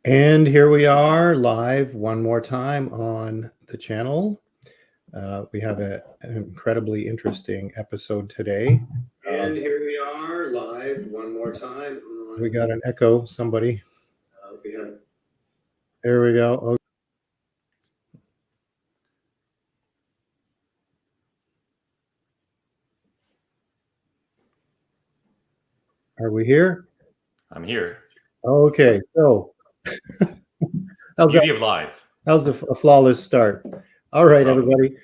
And here we are live one more time on the channel. We have an incredibly interesting episode today. And here we are live one more time. We got an echo, somebody. There we go. Okay. Are we here? I'm here. Okay, so beauty of live. How's a flawless start? All right, everybody.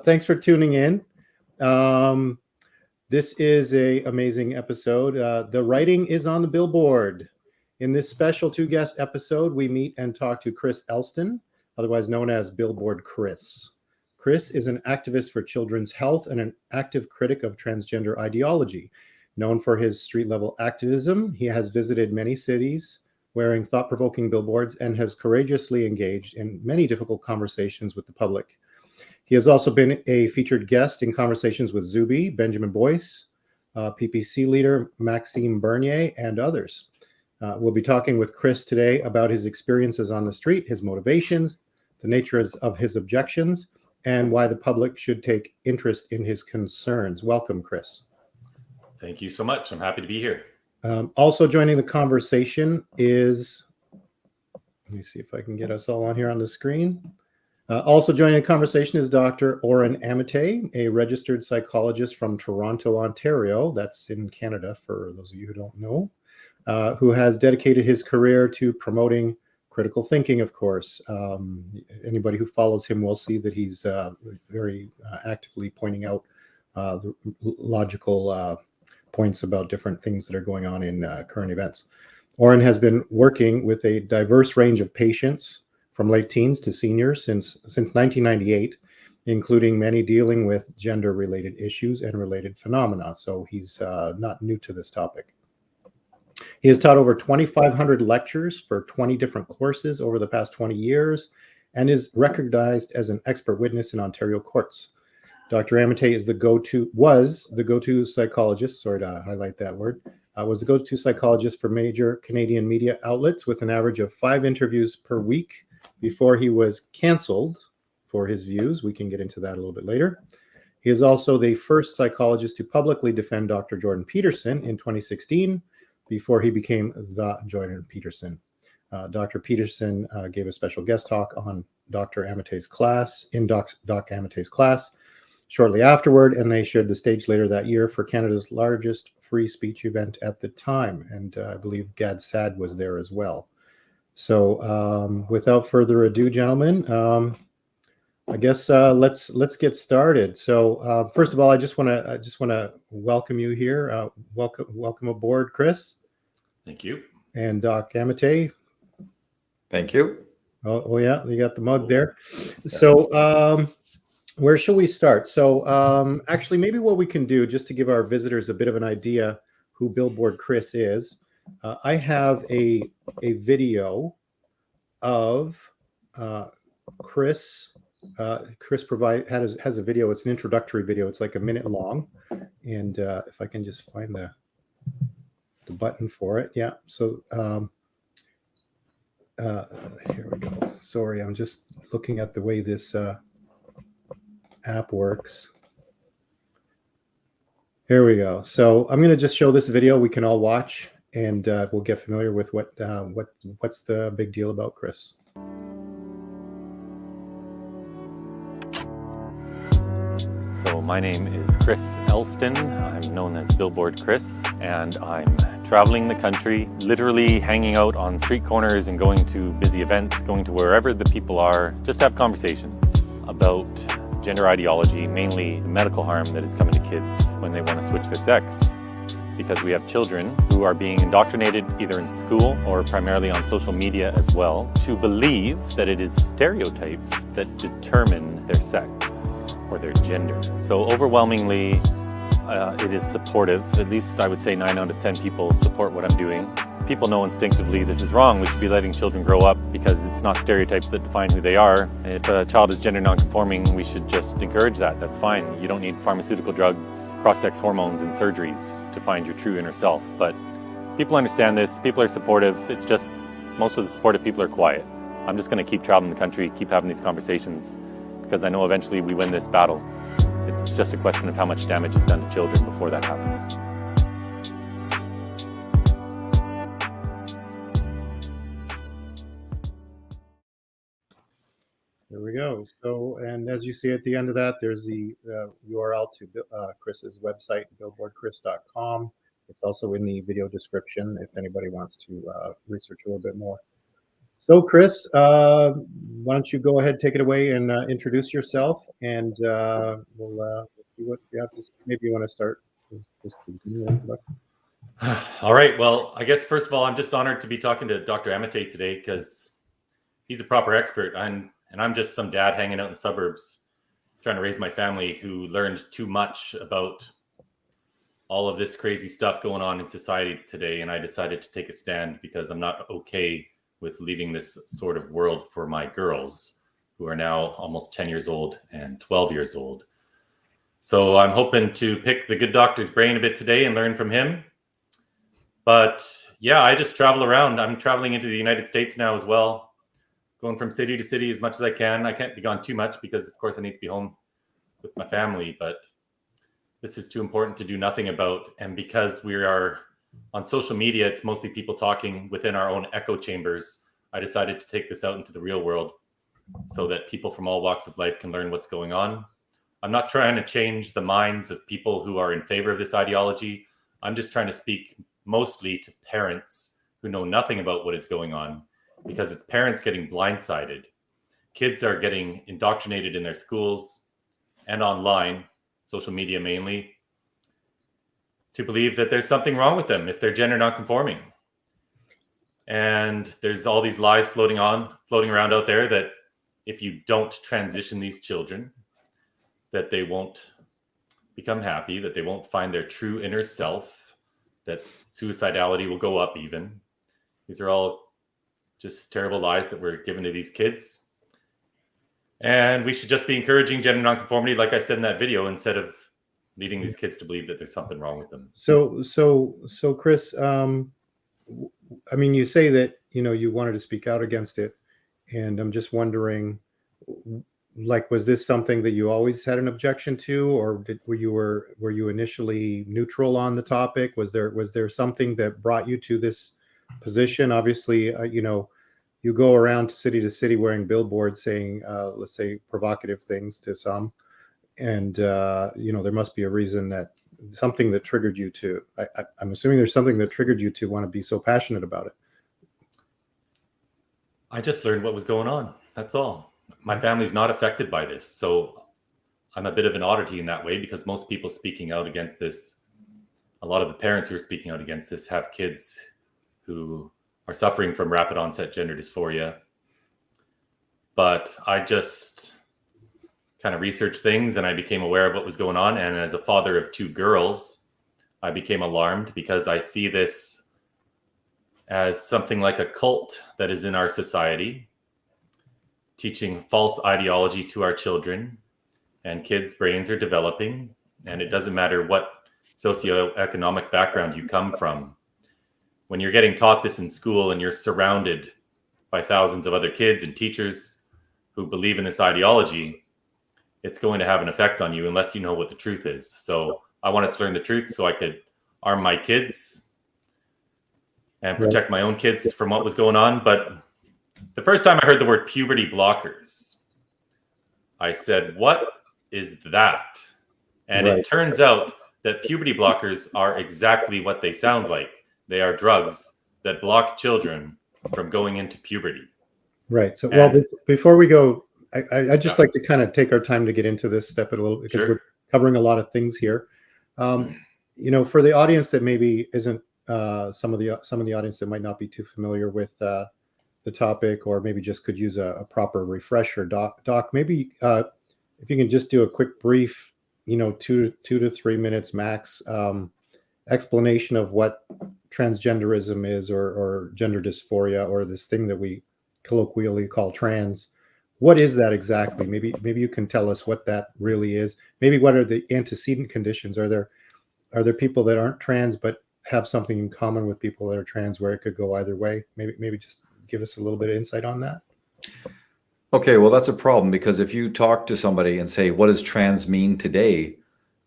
Thanks for tuning in. This is an amazing episode. The writing is on the billboard. In this special two-guest episode, we meet and talk to Chris Elston, otherwise known as Billboard Chris. Chris is an activist for children's health and an active critic of transgender ideology. Known for his street-level activism, he has visited many cities wearing thought-provoking billboards and has courageously engaged in many difficult conversations with the public. He has also been a featured guest in conversations with Zuby, Benjamin Boyce, PPC leader Maxime Bernier, and others. We'll be talking with Chris today about his experiences on the street, his motivations, the nature of his objections, and why the public should take interest in his concerns. Welcome, Chris. Thank you so much. I'm happy to be here. Also joining the conversation is, let me see if I can get us all on here on the screen. Also joining the conversation is Dr. Oren Amitay, a registered psychologist from Toronto, Ontario. That's in Canada, for those of you who don't know, who has dedicated his career to promoting critical thinking, of course. Anybody who follows him will see that he's very actively pointing out the logical points about different things that are going on in current events. Oren has been working with a diverse range of patients from late teens to seniors since 1998, including many dealing with gender-related issues and related phenomena. So he's not new to this topic. He has taught over 2,500 lectures for 20 different courses over the past 20 years and is recognized as an expert witness in Ontario courts. Dr. Amitay was the go-to psychologist, sorry to highlight that word, was the go-to psychologist for major Canadian media outlets with an average of 5 interviews per week before he was canceled for his views. We can get into that a little bit later. He is also the first psychologist to publicly defend Dr. Jordan Peterson in 2016 before he became the Jordan Peterson. Dr. Peterson gave a special guest talk on Dr. Amitay's class, Doc Amitay's class, shortly afterward, and they shared the stage later that year for Canada's largest free speech event at the time. And I believe Gad Saad was there as well. So without further ado, gentlemen, I guess let's get started. So first of all, I just want to welcome you here. Welcome aboard, Chris. Thank you. And Doc Amitay. Thank you. Oh yeah, you got the mug there. So where shall we start? So actually, maybe what we can do, just to give our visitors a bit of an idea who Billboard Chris is, I have a video of Chris. Chris has a video. It's an introductory video. It's like a minute long, and if I can just find the button for it, yeah. So here we go. Sorry, I'm just looking at the way this app works. Here we go. So I'm going to just show this video. We can all watch, and we'll get familiar with what's the big deal about Chris. So my name is Chris Elston. I'm known as Billboard Chris, and I'm traveling the country, literally hanging out on street corners and going to busy events, going to wherever the people are, just to have conversations about gender ideology, mainly the medical harm that is coming to kids when they want to switch their sex. Because we have children who are being indoctrinated either in school or primarily on social media as well, to believe that it is stereotypes that determine their sex or their gender. So overwhelmingly, it is supportive. At least I would say 9 out of 10 people support what I'm doing. people know instinctively this is wrong. We should be letting children grow up because it's not stereotypes that define who they are. If a child is gender nonconforming, we should just encourage that. That's fine. You don't need pharmaceutical drugs, cross-sex hormones, and surgeries to find your true inner self. But people understand this. People are supportive. It's just most of the supportive people are quiet. I'm just going to keep traveling the country, keep having these conversations, because I know eventually we win this battle. It's just a question of how much damage is done to children before that happens. There we go. So, and as you see at the end of that, there's the URL to Chris's website, billboardchris.com. It's also in the video description if anybody wants to research a little bit more. So, Chris, why don't you go ahead, take it away, and introduce yourself, and we'll see what you have to say. Maybe you want to start. All right. Well, I guess first of all, I'm just honored to be talking to Dr. Amitay today because he's a proper expert. And I'm just some dad hanging out in the suburbs trying to raise my family who learned too much about all of this crazy stuff going on in society today. And I decided to take a stand because I'm not okay with leaving this sort of world for my girls who are now almost 10 years old and 12 years old. So I'm hoping to pick the good doctor's brain a bit today and learn from him. But yeah, I just travel around. I'm traveling into the United States now as well, going from city to city as much as I can. I can't be gone too much because, of course, I need to be home with my family. But this is too important to do nothing about. And because we are on social media, it's mostly people talking within our own echo chambers. I decided to take this out into the real world so that people from all walks of life can learn what's going on. I'm not trying to change the minds of people who are in favor of this ideology. I'm just trying to speak mostly to parents who know nothing about what is going on, because it's parents getting blindsided. Kids are getting indoctrinated in their schools and online, social media mainly, to believe that there's something wrong with them if they're gender nonconforming. And there's all these lies floating around out there that if you don't transition these children, that they won't become happy, that they won't find their true inner self, that suicidality will go up even. These are all just terrible lies that were given to these kids. And we should just be encouraging gender nonconformity, like I said in that video, instead of leading these kids to believe that there's something wrong with them. So Chris, I mean, you say that, you wanted to speak out against it, and I'm just wondering, like, was this something that you always had an objection to, or were you initially neutral on the topic? Was there something that brought you to this position? Obviously, you go around city to city wearing billboards saying, let's say, provocative things to some, and there must be a reason, something that triggered you to. I'm assuming there's something that triggered you to want to be so passionate about it. I just learned what was going on. That's all. My family's not affected by this, so I'm a bit of an oddity in that way, because most people speaking out against this, a lot of the parents who are speaking out against this have kids who are suffering from rapid onset gender dysphoria. But I just kind of researched things and I became aware of what was going on. And as a father of two girls, I became alarmed because I see this as something like a cult that is in our society, teaching false ideology to our children, and kids' brains are developing. And it doesn't matter what socioeconomic background you come from. When you're getting taught this in school and you're surrounded by thousands of other kids and teachers who believe in this ideology, it's going to have an effect on you unless you know what the truth is. So I wanted to learn the truth so I could arm my kids and protect my own kids from what was going on. But the first time I heard the word puberty blockers, I said, what is that? And it turns out that puberty blockers are exactly what they sound like. They are drugs that block children from going into puberty. Right. So, before we go, I just like to kind of take our time to get into this step a little, because we're covering a lot of things here. For the audience that maybe isn't some of the audience that might not be too familiar with the topic, or maybe just could use a proper refresher, Doc, maybe if you can just do a quick brief, 2 to 3 minutes max, explanation of what transgenderism is, or gender dysphoria, or this thing that we colloquially call trans. What is that exactly? Maybe you can tell us what that really is. Maybe what are the antecedent conditions? Are there people that aren't trans but have something in common with people that are trans where it could go either way? Maybe just give us a little bit of insight on that. Okay, well, that's a problem, because if you talk to somebody and say, what does trans mean today?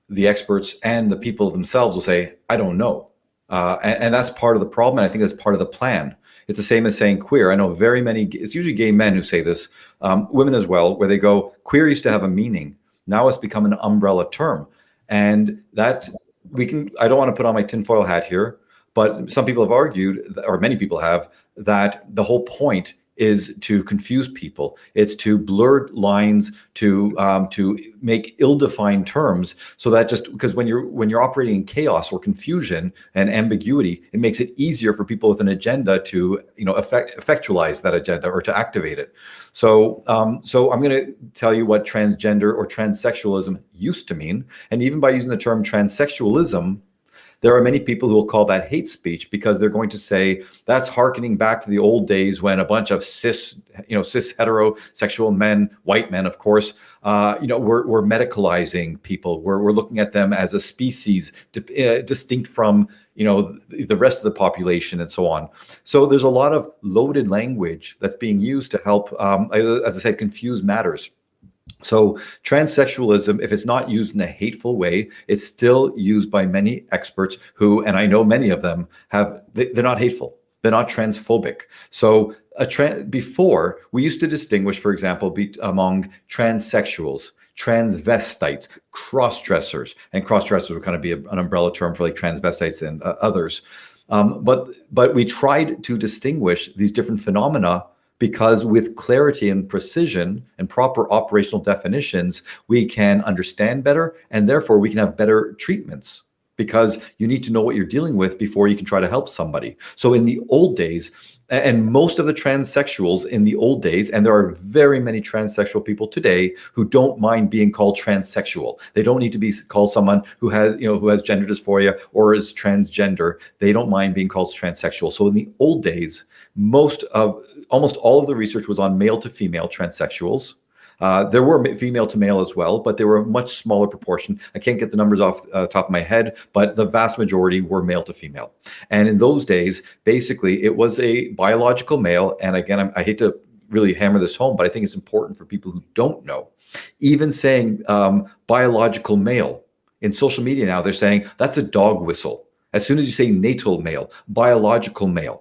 The experts and the people themselves will say, I don't know. And that's part of the problem. And I think that's part of the plan. It's the same as saying queer. I know very many, it's usually gay men who say this, women as well, where they go, queer used to have a meaning. Now it's become an umbrella term. And that I don't want to put on my tinfoil hat here, but some people have argued, or many people have, that the whole point is to confuse people. It's to blur lines, to make ill-defined terms, so that just because when you're operating in chaos or confusion and ambiguity, it makes it easier for people with an agenda to effectualize that agenda or to activate it. So I'm going to tell you what transgender or transsexualism used to mean, and even by using the term transsexualism, there are many people who will call that hate speech, because they're going to say that's hearkening back to the old days when a bunch of cis heterosexual men, white men, of course, were medicalizing people. We're looking at them as a species distinct from the rest of the population and so on. So there's a lot of loaded language that's being used to help, as I said, confuse matters. So transsexualism, if it's not used in a hateful way, it's still used by many experts who, and I know many of them, they're not hateful. They're not transphobic. So before, we used to distinguish, for example, among transsexuals, transvestites, cross-dressers, and cross-dressers would kind of be an umbrella term for like transvestites and others. But we tried to distinguish these different phenomena, because with clarity and precision and proper operational definitions, we can understand better, and therefore we can have better treatments, because you need to know what you're dealing with before you can try to help somebody. So in the old days, and most of the transsexuals in the old days, and there are very many transsexual people today who don't mind being called transsexual. They don't need to be called someone who has gender dysphoria or is transgender. They don't mind being called transsexual. So in the old days, almost all of the research was on male to female transsexuals. There were female to male as well, but they were a much smaller proportion. I can't get the numbers off the top of my head, but the vast majority were male to female. And in those days, basically, it was a biological male. And again, I hate to really hammer this home, but I think it's important for people who don't know. Even saying biological male in social media now, they're saying that's a dog whistle. As soon as you say natal male, biological male,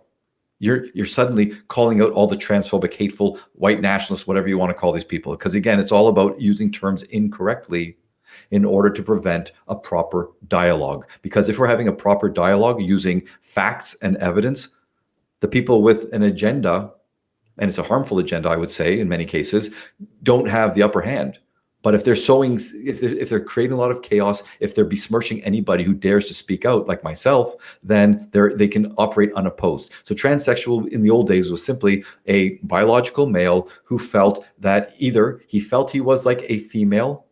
you're suddenly calling out all the transphobic, hateful, white nationalists, whatever you want to call these people. Because again, it's all about using terms incorrectly in order to prevent a proper dialogue. Because if we're having a proper dialogue using facts and evidence, the people with an agenda, and it's a harmful agenda, I would say, in many cases, don't have the upper hand. But if they're creating a lot of chaos, if they're besmirching anybody who dares to speak out, like myself, then they can operate unopposed. So transsexual in the old days was simply a biological male who felt that either he felt he was like a female,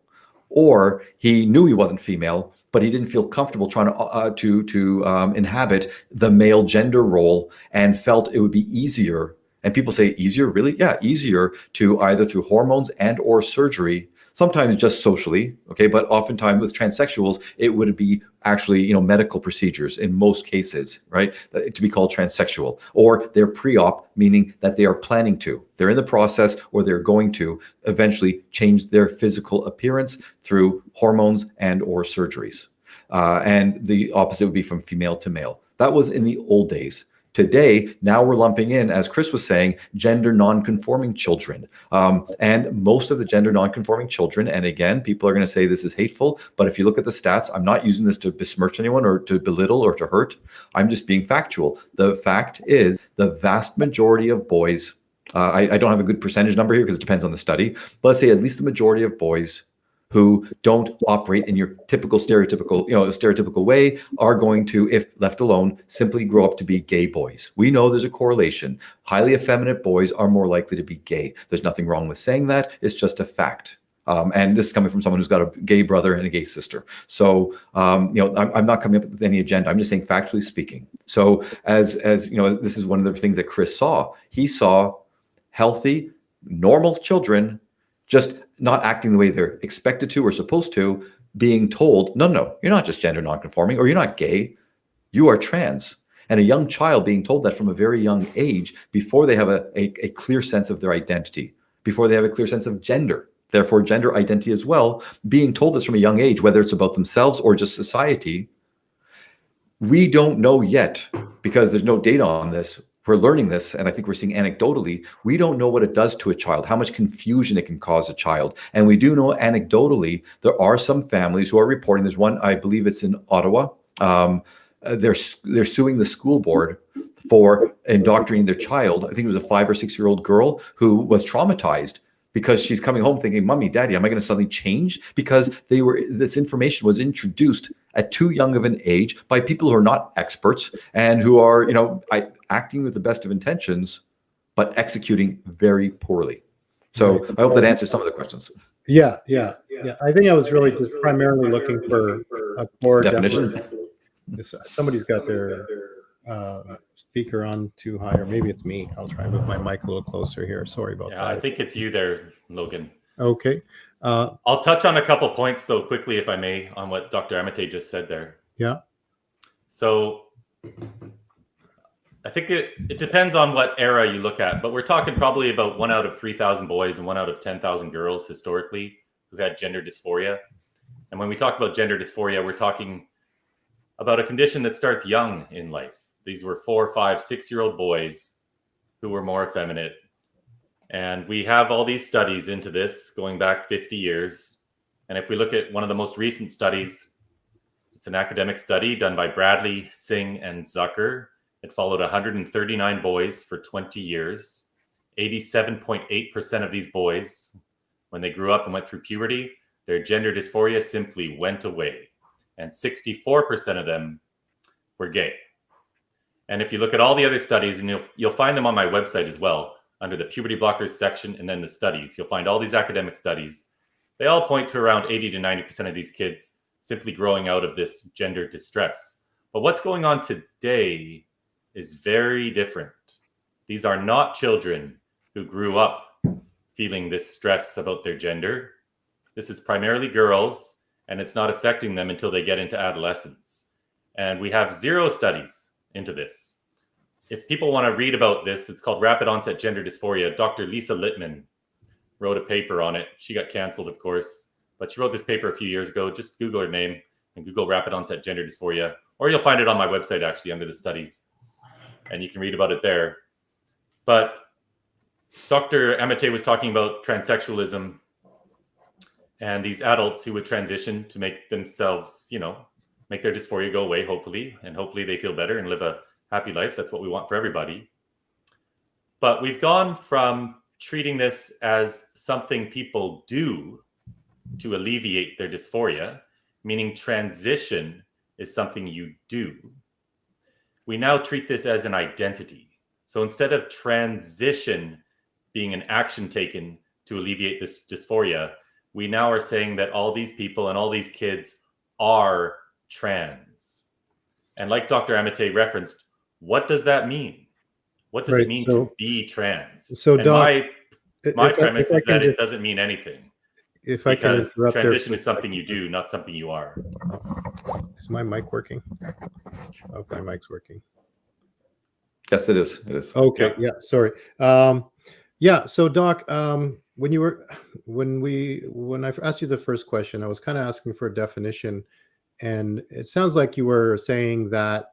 or he knew he wasn't female, but he didn't feel comfortable trying to inhabit the male gender role, and felt it would be easier. And people say easier, really? Yeah, easier to either through hormones and or surgery. Sometimes just socially, okay, but oftentimes with transsexuals, it would be actually, medical procedures in most cases, right, to be called transsexual, or they're pre-op, meaning that they are planning to. They're in the process, or they're going to eventually change their physical appearance through hormones and or surgeries. And the opposite would be from female to male. That was in the old days. Today, now we're lumping in, as Chris was saying, gender non-conforming children. And most of the gender non-conforming children, and again, people are going to say this is hateful, but if you look at the stats, I'm not using this to besmirch anyone or to belittle or to hurt. I'm just being factual. The fact is the vast majority of boys, I don't have a good percentage number here because it depends on the study, but let's say at least the majority of boys who don't operate in your typical stereotypical way are going to, if left alone, simply grow up to be gay boys. We know there's a correlation. Highly effeminate boys are more likely to be gay. There's nothing wrong with saying that. It's just a fact. And this is coming from someone who's got a gay brother and a gay sister. So, I'm not coming up with any agenda. I'm just saying factually speaking. So as this is one of the things that Chris saw. He saw healthy, normal children just not acting the way they're expected to or supposed to, being told, no, you're not just gender nonconforming, or you're not gay, you are trans. And a young child being told that from a very young age, before they have a clear sense of their identity, before they have a clear sense of gender, therefore gender identity as well, being told this from a young age, whether it's about themselves or just society, we don't know yet, because there's no data on this. We're learning this, and I think we're seeing anecdotally, we don't know what it does to a child, how much confusion it can cause a child. And we do know anecdotally, there are some families who are reporting. There's one, I believe it's in Ottawa. They're suing the school board for indoctrinating their child. I think it was a 5 or 6 year old girl who was traumatized because she's coming home thinking, Mommy, Daddy, am I going to suddenly change? Because this information was introduced at too young of an age by people who are not experts and who are, acting with the best of intentions, but executing very poorly. So I hope that answers some of the questions. Yeah. I think I was really just primarily looking for a core definition. Somebody's got their speaker on too high, or maybe it's me. I'll try and move my mic a little closer here. Sorry about that. I think it's you there, Logan. Okay. I'll touch on a couple points, though, quickly, if I may, on what Dr. Amitay just said there. Yeah. So I think it depends on what era you look at, but we're talking probably about 1 out of 3,000 boys and 1 out of 10,000 girls historically who had gender dysphoria. And when we talk about gender dysphoria, we're talking about a condition that starts young in life. These were 4, 5, 6-year-old boys who were more effeminate. And we have all these studies into this going back 50 years. And if we look at one of the most recent studies, it's an academic study done by Bradley, Singh, and Zucker. It followed 139 boys for 20 years. 87.8% of these boys, when they grew up and went through puberty, their gender dysphoria simply went away. And 64% of them were gay. And if you look at all the other studies, and you'll find them on my website as well, under the puberty blockers section and then the studies, you'll find all these academic studies. They all point to around 80 to 90% of these kids simply growing out of this gender distress. But what's going on today is very different. These are not children who grew up feeling this stress about their gender. This is primarily girls, and it's not affecting them until they get into adolescence. And we have 0 studies into this. If people want to read about this, it's called Rapid Onset Gender Dysphoria. Dr. Lisa Littman wrote a paper on it. She got canceled, of course, but she wrote this paper a few years ago. Just Google her name and Google Rapid Onset Gender Dysphoria, or you'll find it on my website, actually, under the studies, and you can read about it there. But Dr. Amitay was talking about transsexualism and these adults who would transition to make themselves, make their dysphoria go away, hopefully, and hopefully they feel better and live a happy life. That's what we want for everybody. But we've gone from treating this as something people do to alleviate their dysphoria, meaning transition is something you do. We now treat this as an identity. So instead of transition being an action taken to alleviate this dysphoria, we now are saying that all these people and all these kids are trans. And like Dr. Amitay referenced, what does that mean? What does it mean to be trans? So, and Doc, my premise is that it doesn't mean anything. If I can because transition is something you do, not something you are. Is my mic working? Oh, my mic's working. Yes, it is. It is. Okay. Yeah. Sorry. So Doc, when I asked you the first question, I was kind of asking for a definition, and it sounds like you were saying that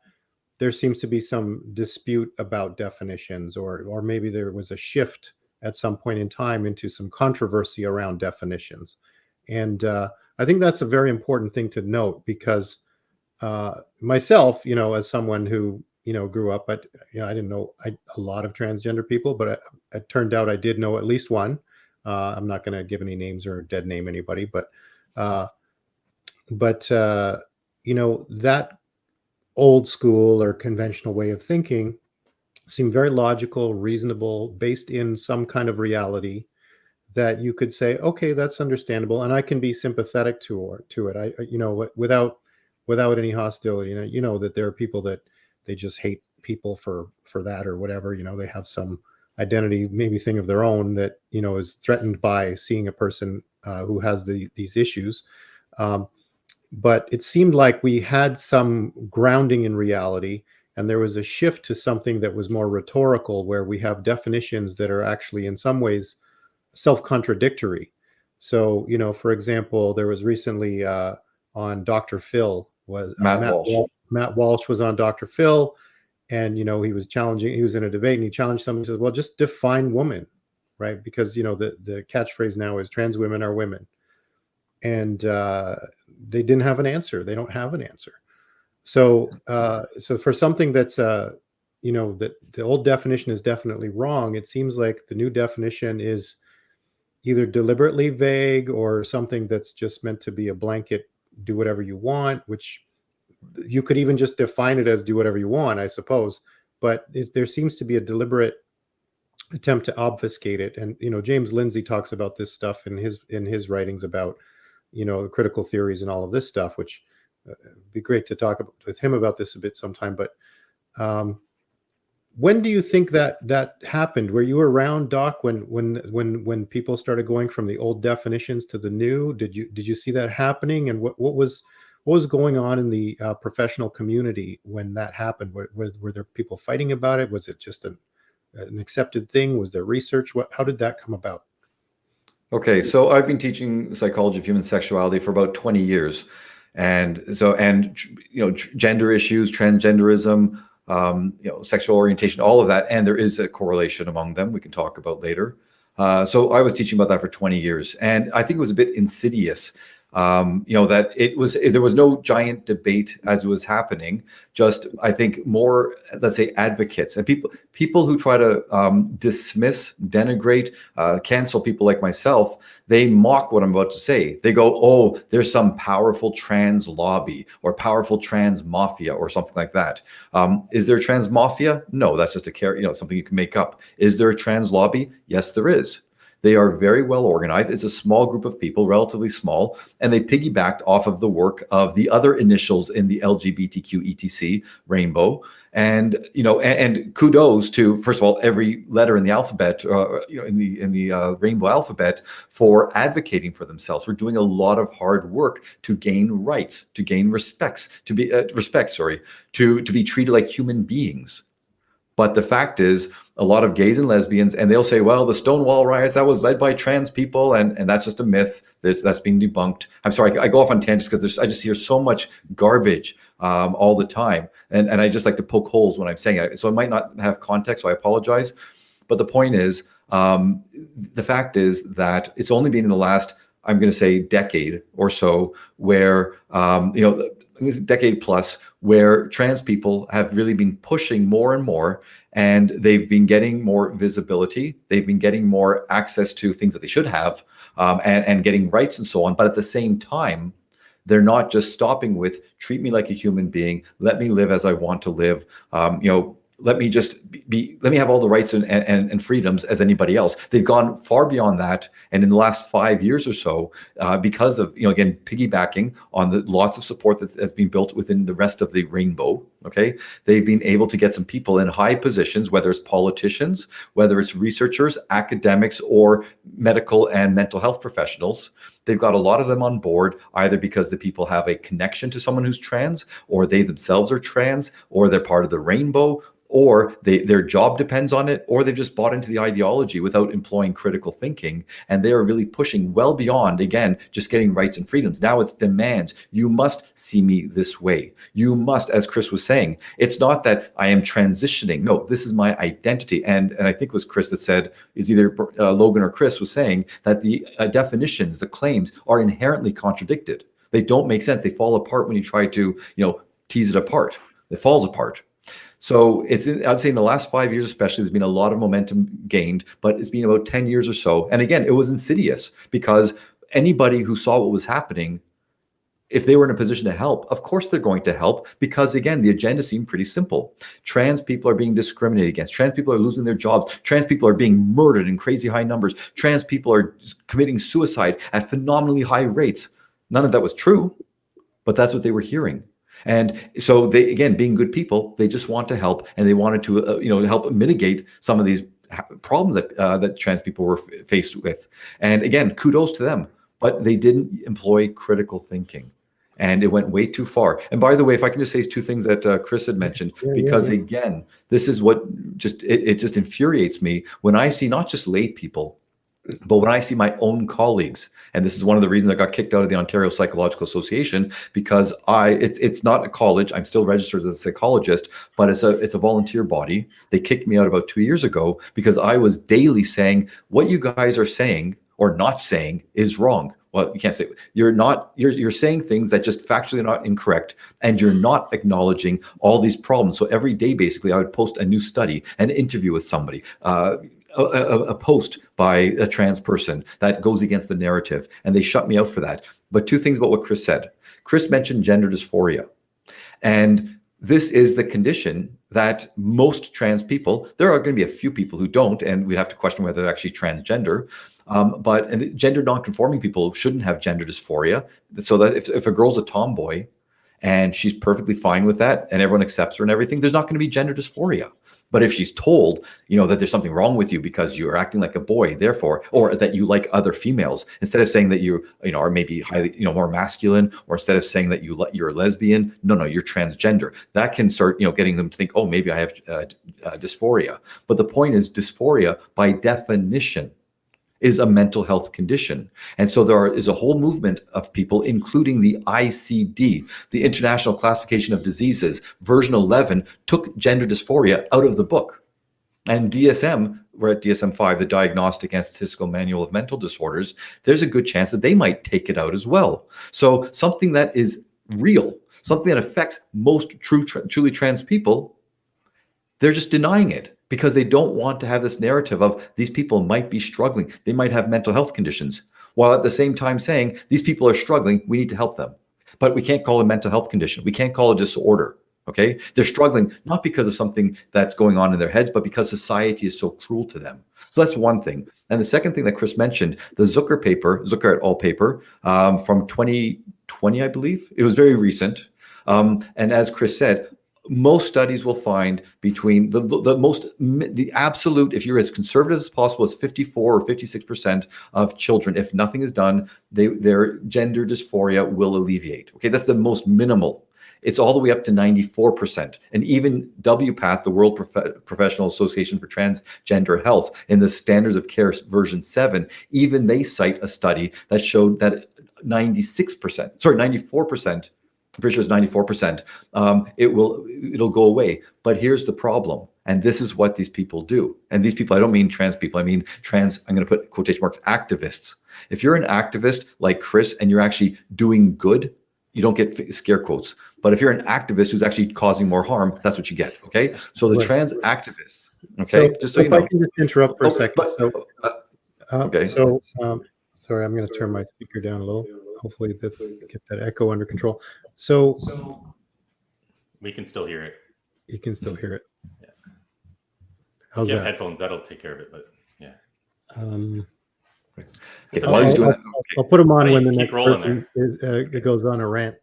there seems to be some dispute about definitions, or maybe there was a shift at some point in time into some controversy around definitions. And I think that's a very important thing to note, because myself, as someone who, grew up, but, I didn't know a lot of transgender people, but it turned out I did know at least one. I'm not going to give any names or dead name anybody, but that old school or conventional way of thinking seemed very logical, reasonable, based in some kind of reality. that you could say, okay, that's understandable, and I can be sympathetic to it. Without any hostility. That there are people that they just hate people for that or whatever. They have some identity, maybe thing of their own that is threatened by seeing a person who has these issues. But it seemed like we had some grounding in reality, and there was a shift to something that was more rhetorical, where we have definitions that are actually in some ways self-contradictory. So, for example, there was recently on Dr. Phil was Matt Walsh was on Dr. Phil, and he was in a debate, and he challenged someone. He says, well, just define woman, right? Because the catchphrase now is trans women are women. And they didn't have an answer. They don't have an answer. So for something that's that the old definition is definitely wrong, it seems like the new definition is either deliberately vague or something that's just meant to be a blanket, do whatever you want, which you could even just define it as do whatever you want, I suppose. But there seems to be a deliberate attempt to obfuscate it. And James Lindsay talks about this stuff in his writings about critical theories and all of this stuff, which it'd be great to talk with him about this a bit sometime. But when do you think that happened? Were you around, Doc, when people started going from the old definitions to the new? Did you see that happening? And what was going on in the professional community when that happened? Were there people fighting about it? Was it just an accepted thing? Was there research? How did that come about? Okay, so I've been teaching psychology of human sexuality for about 20 years. And gender issues, transgenderism, sexual orientation, all of that. And there is a correlation among them we can talk about later. So I was teaching about that for 20 years. And I think it was a bit insidious, that there was no giant debate as it was happening. Just, I think, more, let's say, advocates and people who try to dismiss, denigrate, cancel people like myself. They mock what I'm about to say. They go, oh, there's some powerful trans lobby or powerful trans mafia or something like that. Is there a trans mafia? No, that's just something you can make up. Is there a trans lobby? Yes, there is. They are very well organized. It's a small group of people, relatively small, and they piggybacked off of the work of the other initials in the LGBTQ ETC rainbow. And and kudos to, first of all, every letter in the alphabet, in the rainbow alphabet, for advocating for themselves, for doing a lot of hard work to gain rights, to gain respect, to be treated like human beings. But the fact is, a lot of gays and lesbians, and they'll say, well, the Stonewall riots, that was led by trans people, and that's just a myth. That's being debunked. I'm sorry, I go off on tangents because I just hear so much garbage all the time. And I just like to poke holes when I'm saying it. So I might not have context, so I apologize. But the point is, the fact is that it's only been in the last, I'm going to say, decade or so where, decade plus, where trans people have really been pushing more and more, and they've been getting more visibility. They've been getting more access to things that they should have, and getting rights and so on. But at the same time, they're not just stopping with treat me like a human being, let me live as I want to live, let me just let me have all the rights and freedoms as anybody else. They've gone far beyond that. And in the last 5 years or so, because of, again, piggybacking on the lots of support that has been built within the rest of the rainbow, okay, they've been able to get some people in high positions, whether it's politicians, whether it's researchers, academics, or medical and mental health professionals. They've got a lot of them on board, either because the people have a connection to someone who's trans, or they themselves are trans, or they're part of the rainbow, or their job depends on it, or they've just bought into the ideology without employing critical thinking. And they are really pushing well beyond, again, just getting rights and freedoms. Now it's demands. You must see me this way. You must, as Chris was saying, it's not that I am transitioning. No, this is my identity. And I think it was Chris that said, is either Logan or Chris was saying that the definitions, the claims are inherently contradicted. They don't make sense. They fall apart when you try to, tease it apart. It falls apart. So I'd say in the last 5 years, especially, there's been a lot of momentum gained, but it's been about 10 years or so. And again, it was insidious because anybody who saw what was happening if they were in a position to help, of course they're going to help, because again, the agenda seemed pretty simple. Trans people are being discriminated against. Trans people are losing their jobs. Trans people are being murdered in crazy high numbers. Trans people are committing suicide at phenomenally high rates. None of that was true, but that's what they were hearing. And so they, again, being good people, they just want to help, and they wanted to, help mitigate some of these problems that trans people were faced with. And again, kudos to them, but they didn't employ critical thinking. And it went way too far. And by the way, if I can just say two things that Chris had mentioned, because again, this is what it just infuriates me when I see not just lay people, but when I see my own colleagues. And this is one of the reasons I got kicked out of the Ontario Psychological Association, because it's not a college. I'm still registered as a psychologist, but it's a volunteer body. They kicked me out about 2 years ago because I was daily saying what you guys are saying or not saying is wrong. Well, you can't say you're saying things that just factually are not incorrect, and you're not acknowledging all these problems. So every day, basically, I would post a new study, an interview with somebody, a post by a trans person that goes against the narrative, and they shut me out for that. But two things about what Chris said. Chris mentioned gender dysphoria, and this is the condition that most trans people, there are going to be a few people who don't, and we have to question whether they're actually transgender. But gender nonconforming people shouldn't have gender dysphoria. So that if a girl's a tomboy and she's perfectly fine with that and everyone accepts her and everything, there's not going to be gender dysphoria. But if she's told, that there's something wrong with you because you're acting like a boy, therefore, or that you like other females, instead of saying that you are maybe highly, more masculine, or instead of saying that you're a lesbian, no, you're transgender. That can start, getting them to think, oh, maybe I have dysphoria. But the point is, dysphoria by definition is a mental health condition. And so there is a whole movement of people, including the ICD, the International Classification of Diseases, version 11, took gender dysphoria out of the book. And DSM, we're at DSM-5, the Diagnostic and Statistical Manual of Mental Disorders, there's a good chance that they might take it out as well. So something that is real, something that affects most truly trans people, they're just denying it, because they don't want to have this narrative of these people might be struggling. They might have mental health conditions, while at the same time saying these people are struggling, we need to help them. But we can't call it a mental health condition. We can't call it a disorder, okay? They're struggling not because of something that's going on in their heads, but because society is so cruel to them. So that's one thing. And the second thing that Chris mentioned, the Zucker et al. Paper from 2020, I believe. It was very recent. And as Chris said, most studies will find between the absolute, if you're as conservative as possible, as 54 or 56% of children, if nothing is done, their gender dysphoria will alleviate. Okay, that's the most minimal. It's all the way up to 94%. And even WPATH, the World Professional Association for Transgender Health, in the Standards of Care version 7, even they cite a study that showed that 94%, I'm pretty sure it's 94%, it'll go away. But here's the problem. And this is what these people do. And these people, I don't mean trans people, I mean trans, I'm going to put quotation marks, activists. If you're an activist like Chris and you're actually doing good, you don't get scare quotes. But if you're an activist who's actually causing more harm, that's what you get. Okay. So the trans activists, okay, just so you know. If I can just interrupt for a second. Okay. Sorry, I'm going to turn my speaker down a little. Hopefully get that echo under control. So we can still hear it. You can still hear it. Yeah. How's if you have that? headphones, that'll take care of it. But yeah. I'll put them on when the next rolling person goes on a rant.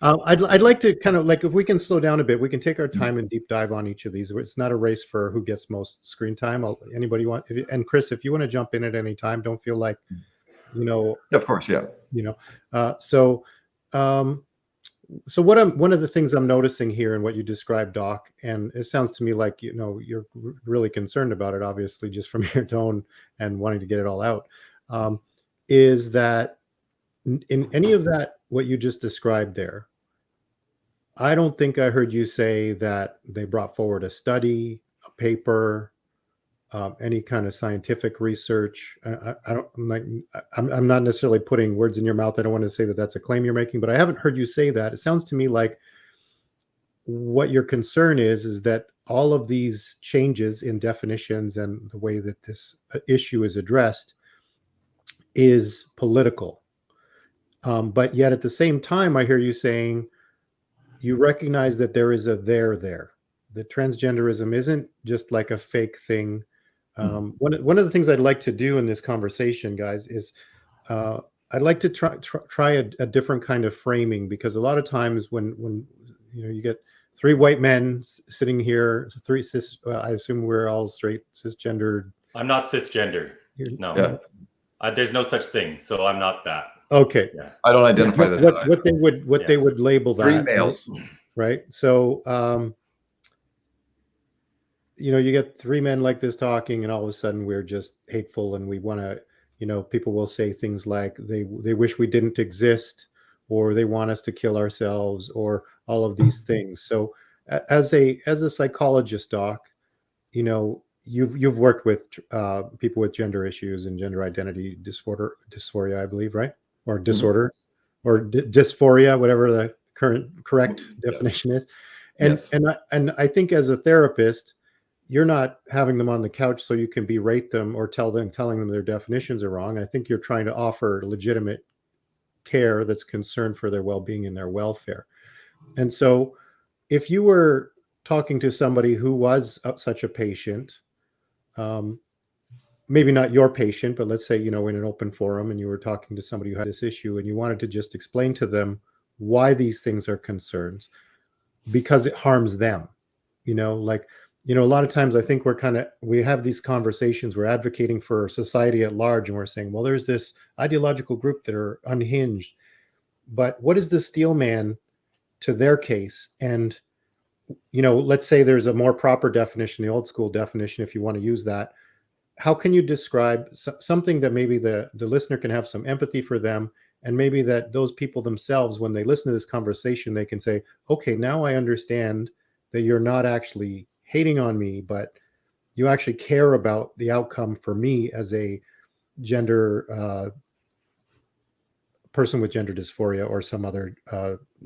I'd like to kind of if we can slow down a bit, we can take our time and deep dive on each of these. It's not a race for who gets most screen time. Anybody want? And Chris, if you want to jump in at any time, don't feel like, Of course, yeah. So one of the things I'm noticing here in what you described, Doc, and it sounds to me like you're really concerned about it, obviously, just from your tone and wanting to get it all out, is that in any of that what you just described there, I don't think I heard you say that they brought forward a study, a paper, any kind of scientific research. I'm not necessarily putting words in your mouth. I don't want to say that that's a claim you're making, but I haven't heard you say that. It sounds to me like what your concern is that all of these changes in definitions and the way that this issue is addressed is political. But yet at the same time, I hear you saying you recognize that there is a there. That transgenderism isn't just like a fake thing. One of the things I'd like to do in this conversation, guys, is I'd like to try a different kind of framing, because a lot of times when you get three white men sitting here, three cis, I assume we're all straight cisgendered. I'm not cisgender. No, there's no such thing. So I'm not that. Okay. Yeah. I don't identify that. What they would label that. Three males. Right. So, you get three men like this talking, and all of a sudden we're just hateful, and we want to, people will say things like they wish we didn't exist, or they want us to kill ourselves, or all of these things. So as a psychologist, Doc, you've worked with people with gender issues and gender identity dysphoria, I believe, right? Or disorder, or dysphoria, whatever the correct definition is. And I think as a therapist, you're not having them on the couch so you can berate them or telling them their definitions are wrong. I think you're trying to offer legitimate care that's concerned for their well-being and their welfare. And so if you were talking to somebody who was such a patient, maybe not your patient, but let's say, in an open forum, and you were talking to somebody who had this issue, and you wanted to just explain to them why these things are concerns, because it harms them, a lot of times I think we have these conversations, we're advocating for society at large, and we're saying, well, there's this ideological group that are unhinged, but what is the steel man to their case? And, let's say there's a more proper definition, the old school definition, if you want to use that. How can you describe something that maybe the listener can have some empathy for them, and maybe that those people themselves, when they listen to this conversation, they can say, okay, now I understand that you're not actually hating on me, but you actually care about the outcome for me as a gender person with gender dysphoria or some other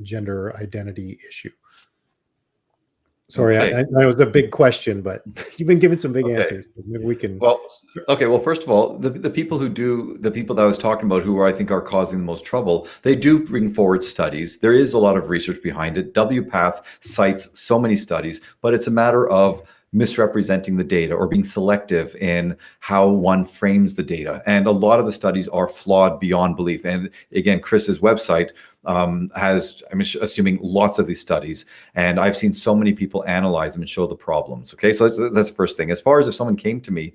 gender identity issue. Sorry, Okay. I know it was a big question, but you've been giving some big answers. Maybe we can. Well, first of all, the people that I was talking about who I think are causing the most trouble, they do bring forward studies. There is a lot of research behind it. WPATH cites so many studies, but it's a matter of misrepresenting the data or being selective in how one frames the data. And a lot of the studies are flawed beyond belief. And again, Chris's website has, I'm assuming, lots of these studies. And I've seen so many people analyze them and show the problems. Okay, so that's the first thing. As far as if someone came to me,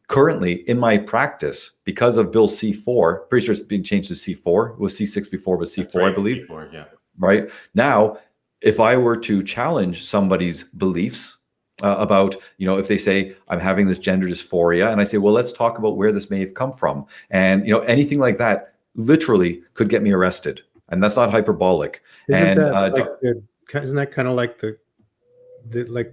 currently in my practice, because of Bill C4, pretty sure it's been changed to C4. It was C6 before, but C4, right, I believe. C4, yeah. Right now, if I were to challenge somebody's beliefs, about, if they say I'm having this gender dysphoria, and I say, well, let's talk about where this may have come from. And, anything like that literally could get me arrested. And that's not hyperbolic. Isn't that kind of like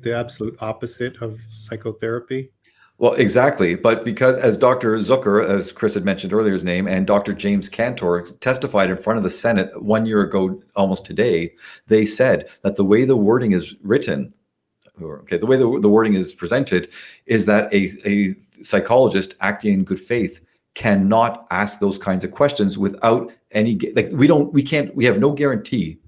the absolute opposite of psychotherapy? Well, exactly. But because as Dr. Zucker, as Chris had mentioned earlier his name, and Dr. James Cantor testified in front of the Senate 1 year ago, almost today, they said that the way the wording is written, the way the wording is presented is that a psychologist acting in good faith cannot ask those kinds of questions without any, we have no guarantee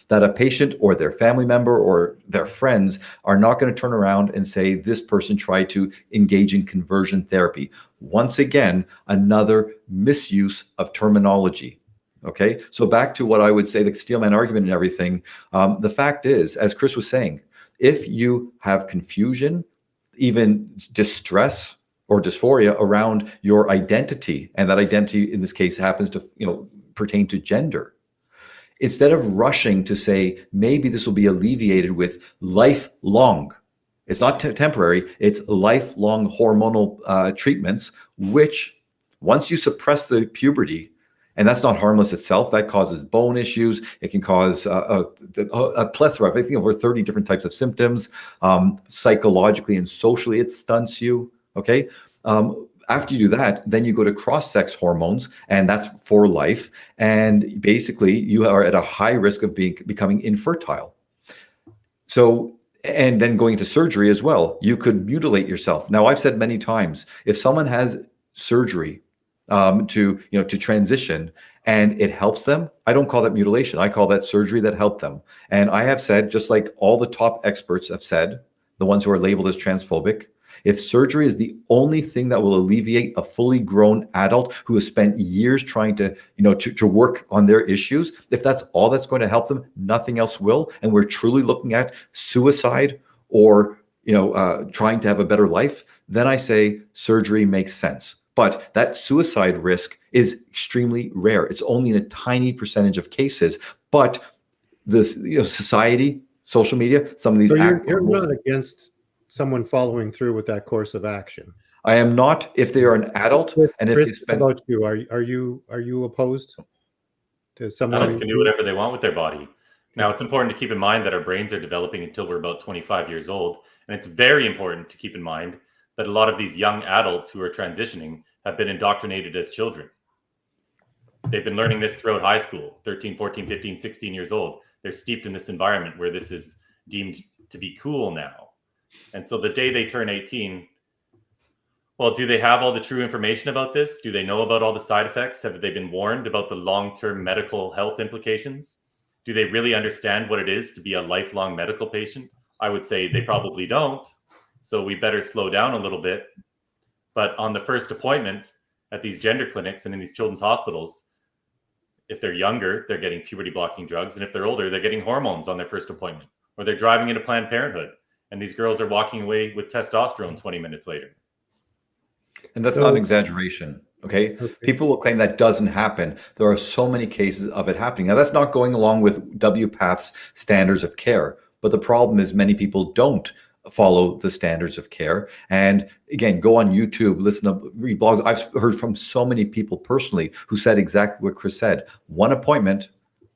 that a patient or their family member or their friends are not going to turn around and say this person tried to engage in conversion therapy. Once again, another misuse of terminology. Okay, so back to what I would say, the Steelman argument and everything. The fact is, as Chris was saying, if you have confusion, even distress or dysphoria around your identity, and that identity in this case happens to pertain to gender, instead of rushing to say maybe this will be alleviated with lifelong, it's not temporary, it's lifelong hormonal treatments, which once you suppress the puberty, and that's not harmless itself. That causes bone issues. It can cause a plethora of, I think, over 30 different types of symptoms. Psychologically and socially, it stunts you. Okay. After you do that, then you go to cross-sex hormones, and that's for life. And basically, you are at a high risk of becoming infertile. So, and then going to surgery as well. You could mutilate yourself. Now, I've said many times, if someone has surgery, to transition, and it helps them, I don't call that mutilation. I call that surgery that helped them. And I have said, just like all the top experts have said, the ones who are labeled as transphobic, if surgery is the only thing that will alleviate a fully grown adult who has spent years trying to, to work on their issues, if that's all that's going to help them, nothing else will. And we're truly looking at suicide or, trying to have a better life, then I say surgery makes sense. But that suicide risk is extremely rare. It's only in a tiny percentage of cases. But this, society, social media, some of these. So you're not against someone following through with that course of action? I am not, if they are an adult. And if Chris, they spend. How about you? Are you opposed to someone? Adults can do whatever they want with their body. Now, it's important to keep in mind that our brains are developing until we're about 25 years old. And it's very important to keep in mind that a lot of these young adults who are transitioning have been indoctrinated as children. They've been learning this throughout high school, 13, 14, 15, 16 years old. They're steeped in this environment where this is deemed to be cool now. And so the day they turn 18, well, do they have all the true information about this? Do they know about all the side effects? Have they been warned about the long-term medical health implications? Do they really understand what it is to be a lifelong medical patient? I would say they probably don't. So we better slow down a little bit. But on the first appointment at these gender clinics and in these children's hospitals, if they're younger, they're getting puberty blocking drugs. And if they're older, they're getting hormones on their first appointment. Or they're driving into Planned Parenthood. And these girls are walking away with testosterone 20 minutes later. And that's not an exaggeration. Okay. People will claim that doesn't happen. There are so many cases of it happening. Now, that's not going along with WPATH's standards of care. But the problem is many people don't follow the standards of care. And again, go on YouTube, listen to, read blogs. I've heard from so many people personally who said exactly what Chris said. One appointment,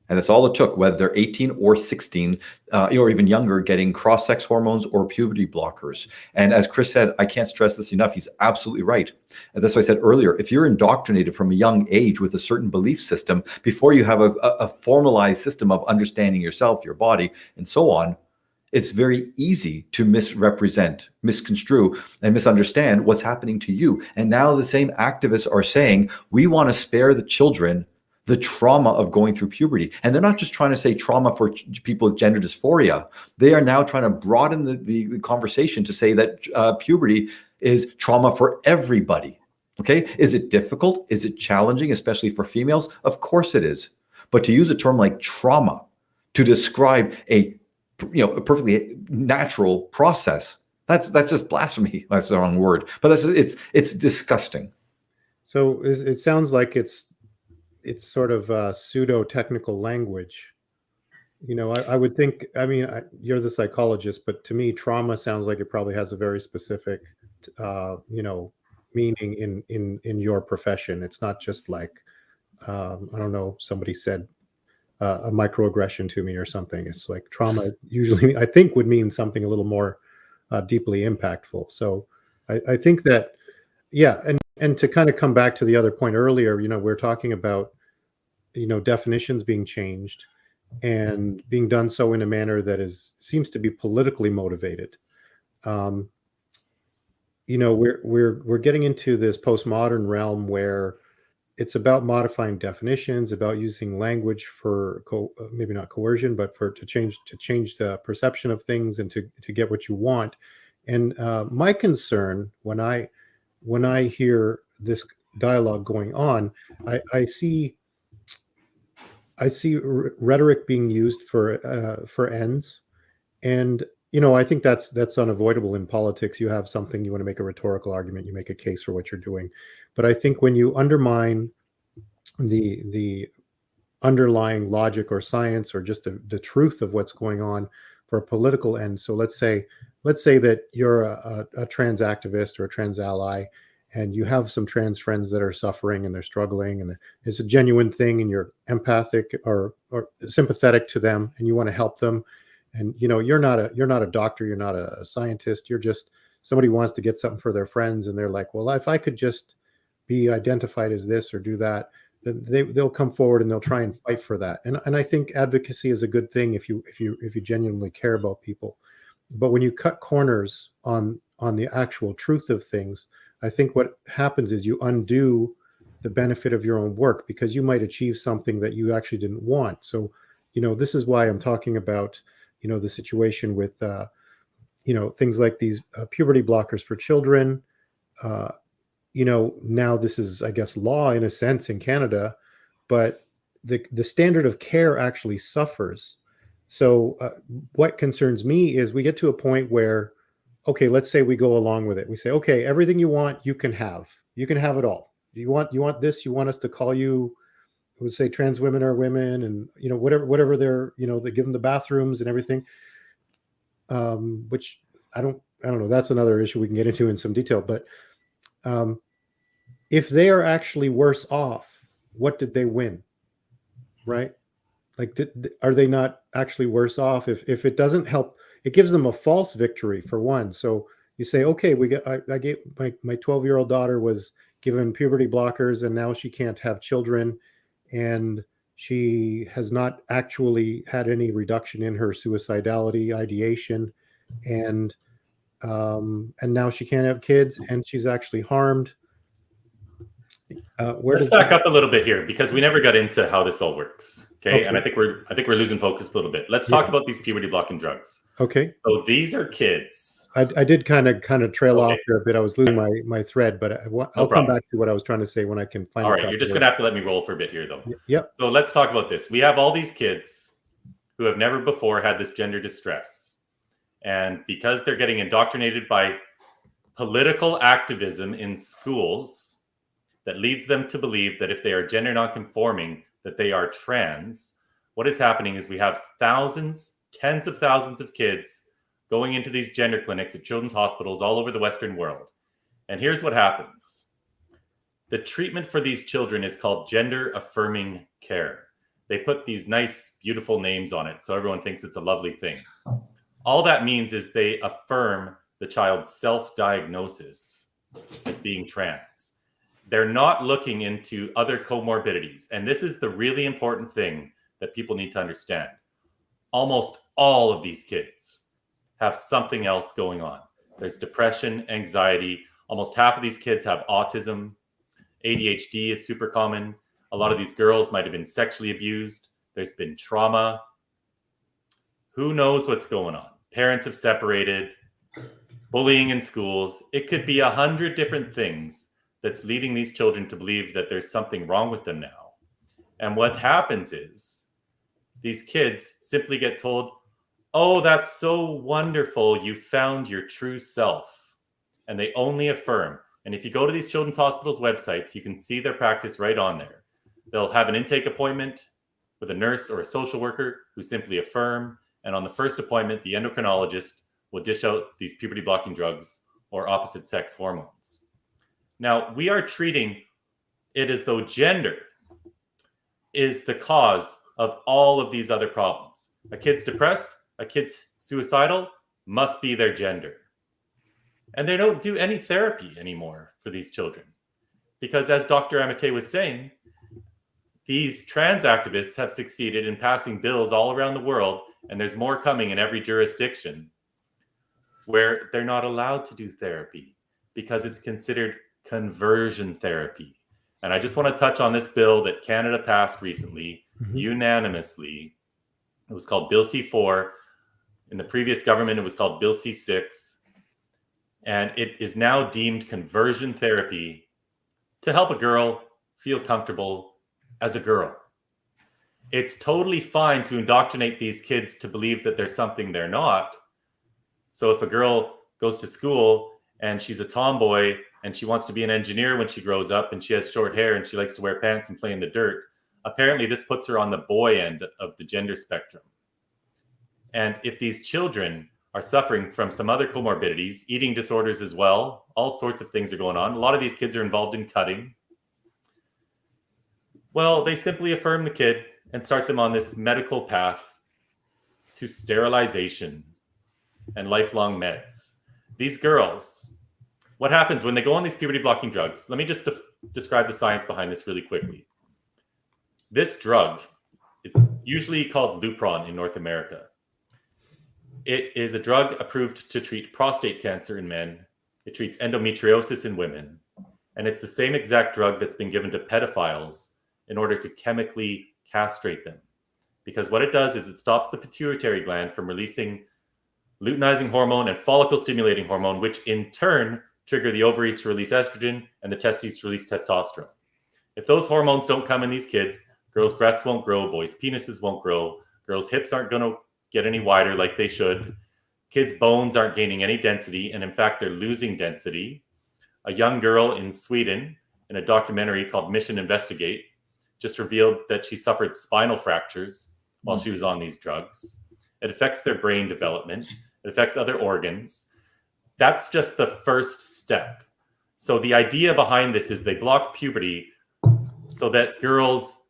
and that's all it took, whether they're 18 or 16, or even younger, getting cross-sex hormones or puberty blockers. And as Chris said, I can't stress this enough. He's absolutely right. And that's what I said earlier. If you're indoctrinated from a young age with a certain belief system, before you have a formalized system of understanding yourself, your body, and so on, it's very easy to misrepresent, misconstrue, and misunderstand what's happening to you. And now the same activists are saying, we want to spare the children the trauma of going through puberty. And they're not just trying to say trauma for people with gender dysphoria. They are now trying to broaden the conversation to say that puberty is trauma for everybody. Okay? Is it difficult? Is it challenging, especially for females? Of course it is. But to use a term like trauma to describe a perfectly natural process, that's just blasphemy. That's the wrong word, but it's disgusting. So it sounds like it's sort of pseudo-technical language. I would think, you're the psychologist, but to me, trauma sounds like it probably has a very specific, meaning in your profession. It's not just like, I don't know, somebody said a microaggression to me or something. It's like trauma usually, I think, would mean something a little more deeply impactful. So I think that, yeah. And to kind of come back to the other point earlier, we're talking about, definitions being changed and being done so in a manner that seems to be politically motivated. We're getting into this postmodern realm where it's about modifying definitions, about using language for maybe not coercion, but to change the perception of things and to get what you want. And my concern when I hear this dialogue going on, I see rhetoric being used for ends, and I think that's unavoidable in politics. You have something, you want to make a rhetorical argument, you make a case for what you're doing. But I think when you undermine the underlying logic or science or just the truth of what's going on for a political end. So let's say that you're a trans activist or a trans ally, and you have some trans friends that are suffering and they're struggling, and it's a genuine thing, and you're empathic or sympathetic to them, and you want to help them. And you're not a doctor, you're not a scientist, you're just somebody who wants to get something for their friends, and they're like, well, if I could just be identified as this or do that, then they'll come forward and they'll try and fight for that. And I think advocacy is a good thing if you genuinely care about people. But when you cut corners on the actual truth of things, I think what happens is you undo the benefit of your own work, because you might achieve something that you actually didn't want. So, this is why I'm talking about, the situation with, things like these puberty blockers for children. Now this is, I guess, law in a sense in Canada, but the standard of care actually suffers. So what concerns me is we get to a point where, okay, let's say we go along with it. We say, okay, everything you want, you can have it all. You want this, you want us to call you, would say trans women are women, and whatever they're, they give them the bathrooms and everything. Which I don't know. That's another issue we can get into in some detail. But if they are actually worse off, what did they win? Right? Like, are they not actually worse off? If it doesn't help, it gives them a false victory for one. So you say, okay, I gave my 12-year-old daughter was given puberty blockers, and now she can't have children, and she has not actually had any reduction in her suicidality ideation, and now she can't have kids, and she's actually harmed. Let's back up a little bit here, because we never got into how this all works. Okay, and I think we're losing focus a little bit. Let's talk about these puberty blocking drugs. Okay. So these are kids. I did kind of trail off here a bit. I was losing my thread, but I'll come back to what I was trying to say when I can find it. All right, you're just going to have to let me roll for a bit here, though. Yep. So let's talk about this. We have all these kids who have never before had this gender distress. And because they're getting indoctrinated by political activism in schools that leads them to believe that if they are gender nonconforming, that they are trans, what is happening is we have thousands, tens of thousands of kids going into these gender clinics at children's hospitals all over the Western world. And here's what happens. The treatment for these children is called gender affirming care. They put these nice, beautiful names on it, so everyone thinks it's a lovely thing. All that means is they affirm the child's self-diagnosis as being trans. They're not looking into other comorbidities. And this is the really important thing that people need to understand. Almost all of these kids have something else going on. There's depression, anxiety. Almost half of these kids have autism. ADHD is super common. A lot of these girls might have been sexually abused. There's been trauma. Who knows what's going on? Parents have separated, bullying in schools. It could be 100 different things that's leading these children to believe that there's something wrong with them now. And what happens is these kids simply get told, oh, that's so wonderful, you found your true self. And they only affirm. And if you go to these children's hospitals' websites, you can see their practice right on there. They'll have an intake appointment with a nurse or a social worker who simply affirm. And on the first appointment, the endocrinologist will dish out these puberty blocking drugs or opposite sex hormones. Now, we are treating it as though gender is the cause of all of these other problems. A kid's depressed, a kid's suicidal, must be their gender. And they don't do any therapy anymore for these children. Because as Dr. Amitay was saying, these trans activists have succeeded in passing bills all around the world, and there's more coming in every jurisdiction, where they're not allowed to do therapy because it's considered conversion therapy. And I just want to touch on this bill that Canada passed recently, unanimously. It was called Bill C-4. In the previous government, it was called Bill C-6. And it is now deemed conversion therapy to help a girl feel comfortable as a girl. It's totally fine to indoctrinate these kids to believe that there's something they're not. So if a girl goes to school and she's a tomboy and she wants to be an engineer when she grows up and she has short hair and she likes to wear pants and play in the dirt, apparently this puts her on the boy end of the gender spectrum. And if these children are suffering from some other comorbidities, eating disorders as well, all sorts of things are going on. A lot of these kids are involved in cutting. Well, they simply affirm the kid and start them on this medical path to sterilization and lifelong meds. These girls, what happens when they go on these puberty blocking drugs? Let me just describe the science behind this really quickly. This drug, it's usually called Lupron in North America. It is a drug approved to treat prostate cancer in men. It treats endometriosis in women. And it's the same exact drug that's been given to pedophiles in order to chemically castrate them. Because what it does is it stops the pituitary gland from releasing luteinizing hormone and follicle stimulating hormone, which in turn trigger the ovaries to release estrogen and the testes to release testosterone. If those hormones don't come in these kids, girls' breasts won't grow, boys' penises won't grow, girls' hips aren't going to get any wider like they should, kids' bones aren't gaining any density, and in fact, they're losing density. A young girl in Sweden, in a documentary called Mission Investigate, just revealed that she suffered spinal fractures while she was on these drugs. It affects their brain development. It affects other organs. That's just the first step. So the idea behind this is they block puberty so that girls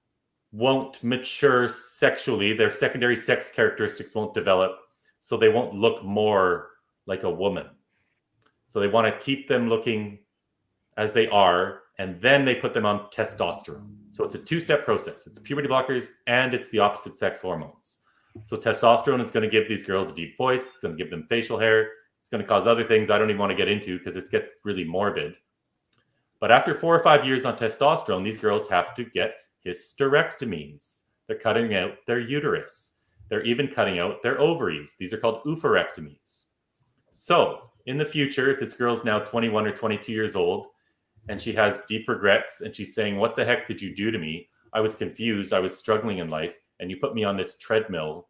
won't mature sexually. Their secondary sex characteristics won't develop, so they won't look more like a woman. So they want to keep them looking as they are, and then they put them on testosterone. So it's a two-step process. It's puberty blockers and it's the opposite sex hormones. So testosterone is going to give these girls a deep voice. It's going to give them facial hair. It's going to cause other things I don't even want to get into because it gets really morbid. But after 4 or 5 years on testosterone, these girls have to get hysterectomies. They're cutting out their uterus. They're even cutting out their ovaries. These are called oophorectomies. So in the future, if this girl's now 21 or 22 years old and she has deep regrets and she's saying, what the heck did you do to me? I was confused. I was struggling in life. And you put me on this treadmill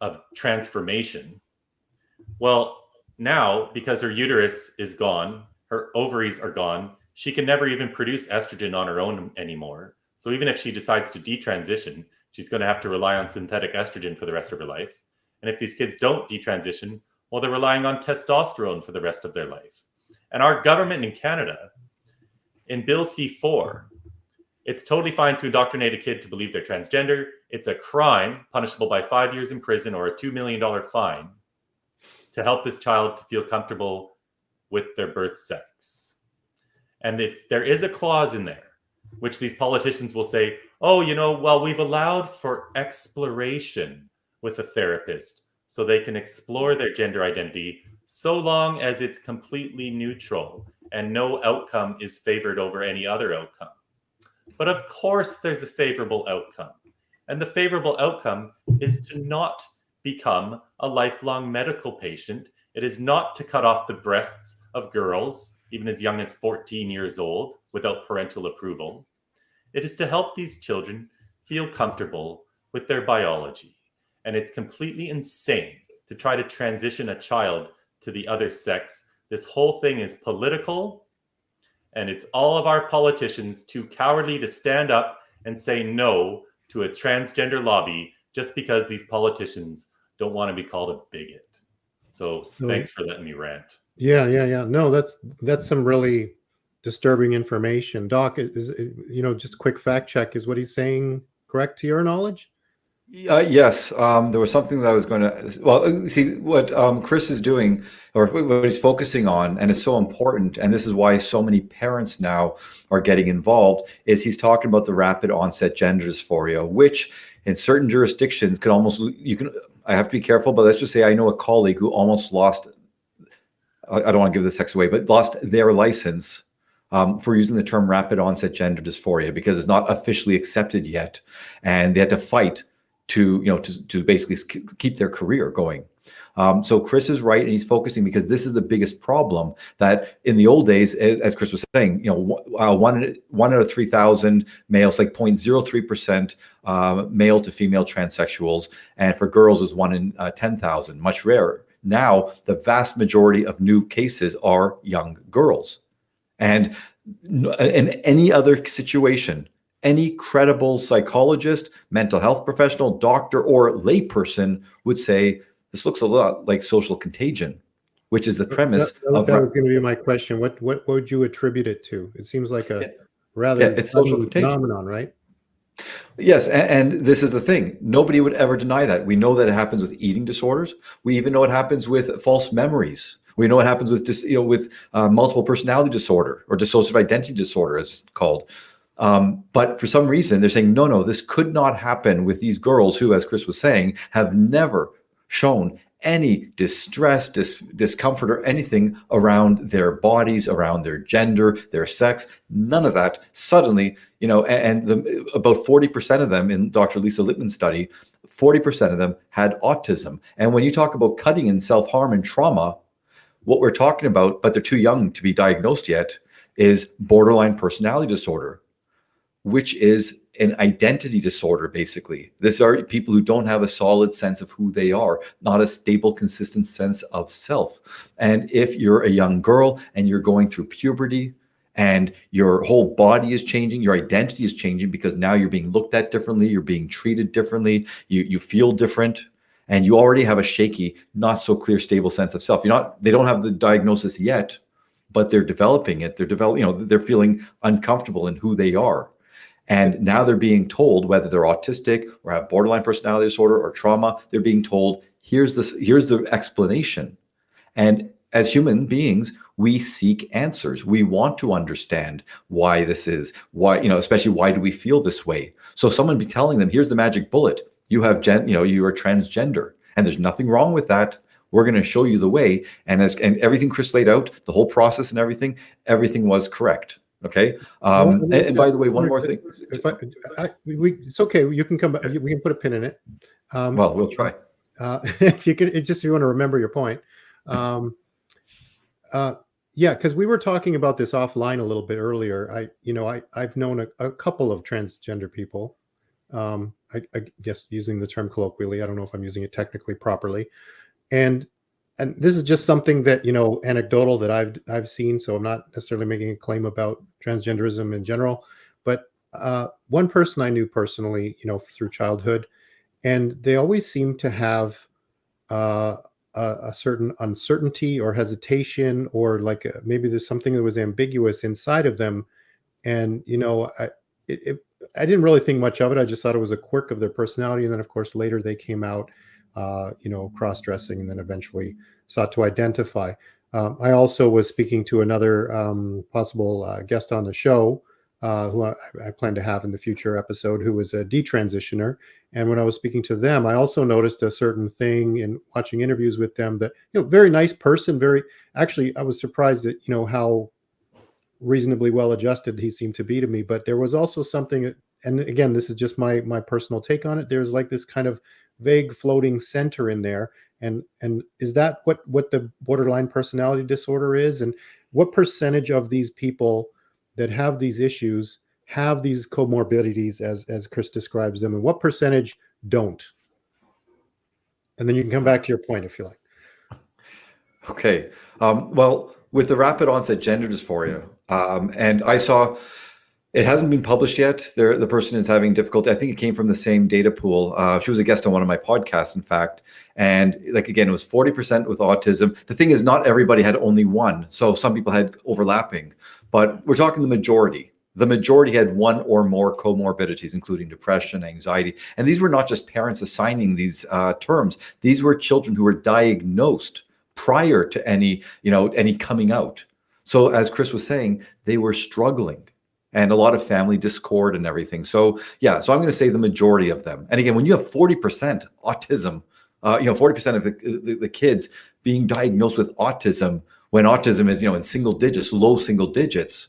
of transformation. Well, now, because her uterus is gone, her ovaries are gone, she can never even produce estrogen on her own anymore. So even if she decides to detransition, she's going to have to rely on synthetic estrogen for the rest of her life. And if these kids don't detransition, well, they're relying on testosterone for the rest of their life. And our government in Canada, in Bill C-4, it's totally fine to indoctrinate a kid to believe they're transgender. It's a crime punishable by 5 years in prison or a $2 million fine to help this child to feel comfortable with their birth sex. And there is a clause in there, which these politicians will say, oh, well, we've allowed for exploration with a therapist so they can explore their gender identity so long as it's completely neutral and no outcome is favored over any other outcome. But of course, there's a favorable outcome. And the favorable outcome is to not become a lifelong medical patient. It is not to cut off the breasts of girls, even as young as 14 years old, without parental approval. It is to help these children feel comfortable with their biology. And it's completely insane to try to transition a child to the other sex. This whole thing is political. And it's all of our politicians too cowardly to stand up and say no to a transgender lobby just because these politicians don't want to be called a bigot. So thanks for letting me rant. Yeah. No, that's some really disturbing information. Doc, is just a quick fact check. Is what he's saying correct to your knowledge? Yes, there was something that I was going to, well, see what Chris is doing, or what he's focusing on, and it's so important, and this is why so many parents now are getting involved, is he's talking about the rapid onset gender dysphoria, which in certain jurisdictions could almost, I have to be careful, but let's just say I know a colleague who almost lost, I don't want to give the sex away, but lost their license for using the term rapid onset gender dysphoria because it's not officially accepted yet, and they had to fight to basically keep their career going. So Chris is right, and he's focusing because this is the biggest problem. That in the old days, as Chris was saying, one out of 3,000 males, like 0.03% male to female transsexuals, and for girls is 1 in 10,000, much rarer. Now the vast majority of new cases are young girls, and in any other situation, any credible psychologist, mental health professional, doctor, or layperson would say this looks a lot like social contagion, which is the premise. That was going to be my question. What would you attribute it to? It seems like a rather it's social phenomenon, right? Yes, and this is the thing. Nobody would ever deny that. We know that it happens with eating disorders. We even know it happens with false memories. We know it happens with multiple personality disorder, or dissociative identity disorder, as it's called. But for some reason, they're saying, no, this could not happen with these girls who, as Chris was saying, have never shown any distress, discomfort, or anything around their bodies, around their gender, their sex, none of that. Suddenly, about 40% of them in Dr. Lisa Littman's study, 40% of them had autism. And when you talk about cutting and self-harm and trauma, what we're talking about, but they're too young to be diagnosed yet, is borderline personality disorder, which is an identity disorder, basically. These are people who don't have a solid sense of who they are, not a stable, consistent sense of self. And if you're a young girl and you're going through puberty and your whole body is changing, your identity is changing because now you're being looked at differently, you're being treated differently, you feel different, and you already have a shaky, not so clear, stable sense of self. They don't have the diagnosis yet, but they're developing it. They're feeling uncomfortable in who they are. And now they're being told, whether they're autistic or have borderline personality disorder or trauma, they're being told, here's the explanation. And as human beings, we seek answers. We want to understand why this is, especially why do we feel this way? So someone be telling them, here's the magic bullet. You are transgender, and there's nothing wrong with that. We're going to show you the way. And everything Chris laid out, the whole process and everything was correct. Okay. And by the way, one more thing. It's okay. You can come back. We can put a pin in it. Well, we'll try. If you want to remember your point. Yeah, because we were talking about this offline a little bit earlier. I've known a couple of transgender people. I guess using the term colloquially. I don't know if I'm using it technically properly. And this is just something that, anecdotal that I've seen. So I'm not necessarily making a claim about transgenderism in general. But one person I knew personally, through childhood, and they always seemed to have a certain uncertainty or hesitation, or maybe there's something that was ambiguous inside of them. And, I didn't really think much of it. I just thought it was a quirk of their personality. And then, of course, later they came out, cross-dressing, and then eventually sought to identify. I also was speaking to another possible guest on the show, who I plan to have in the future episode, who was a detransitioner. And when I was speaking to them, I also noticed a certain thing in watching interviews with them that, very nice person, actually, I was surprised at, how reasonably well adjusted he seemed to be to me. But there was also something, and again, this is just my personal take on it. There's this kind of vague floating center in there. And is that what the borderline personality disorder is? And what percentage of these people that have these issues have these comorbidities as Chris describes them, and what percentage don't? And then you can come back to your point if you like. Okay. Well, with the rapid onset gender dysphoria, and I saw, it hasn't been published yet. The person is having difficulty. I think it came from the same data pool. She was a guest on one of my podcasts, in fact. And again, it was 40% with autism. The thing is, not everybody had only one. So some people had overlapping, but we're talking the majority. The majority had one or more comorbidities, including depression, anxiety. And these were not just parents assigning these terms. These were children who were diagnosed prior to any coming out. So as Chris was saying, they were struggling, and a lot of family discord and everything. So I'm going to say the majority of them. And again, when you have 40% autism, 40% of the kids being diagnosed with autism, when autism is, in single digits, low single digits,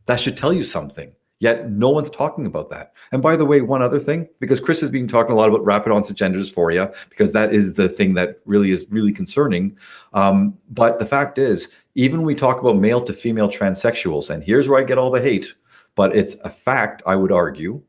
that should tell you something. Yet no one's talking about that. And by the way, one other thing, because Chris has been talking a lot about rapid onset gender dysphoria, because that is the thing that is really concerning. But the fact is, even when we talk about male to female transsexuals, and here's where I get all the hate, but it's a fact, I would argue,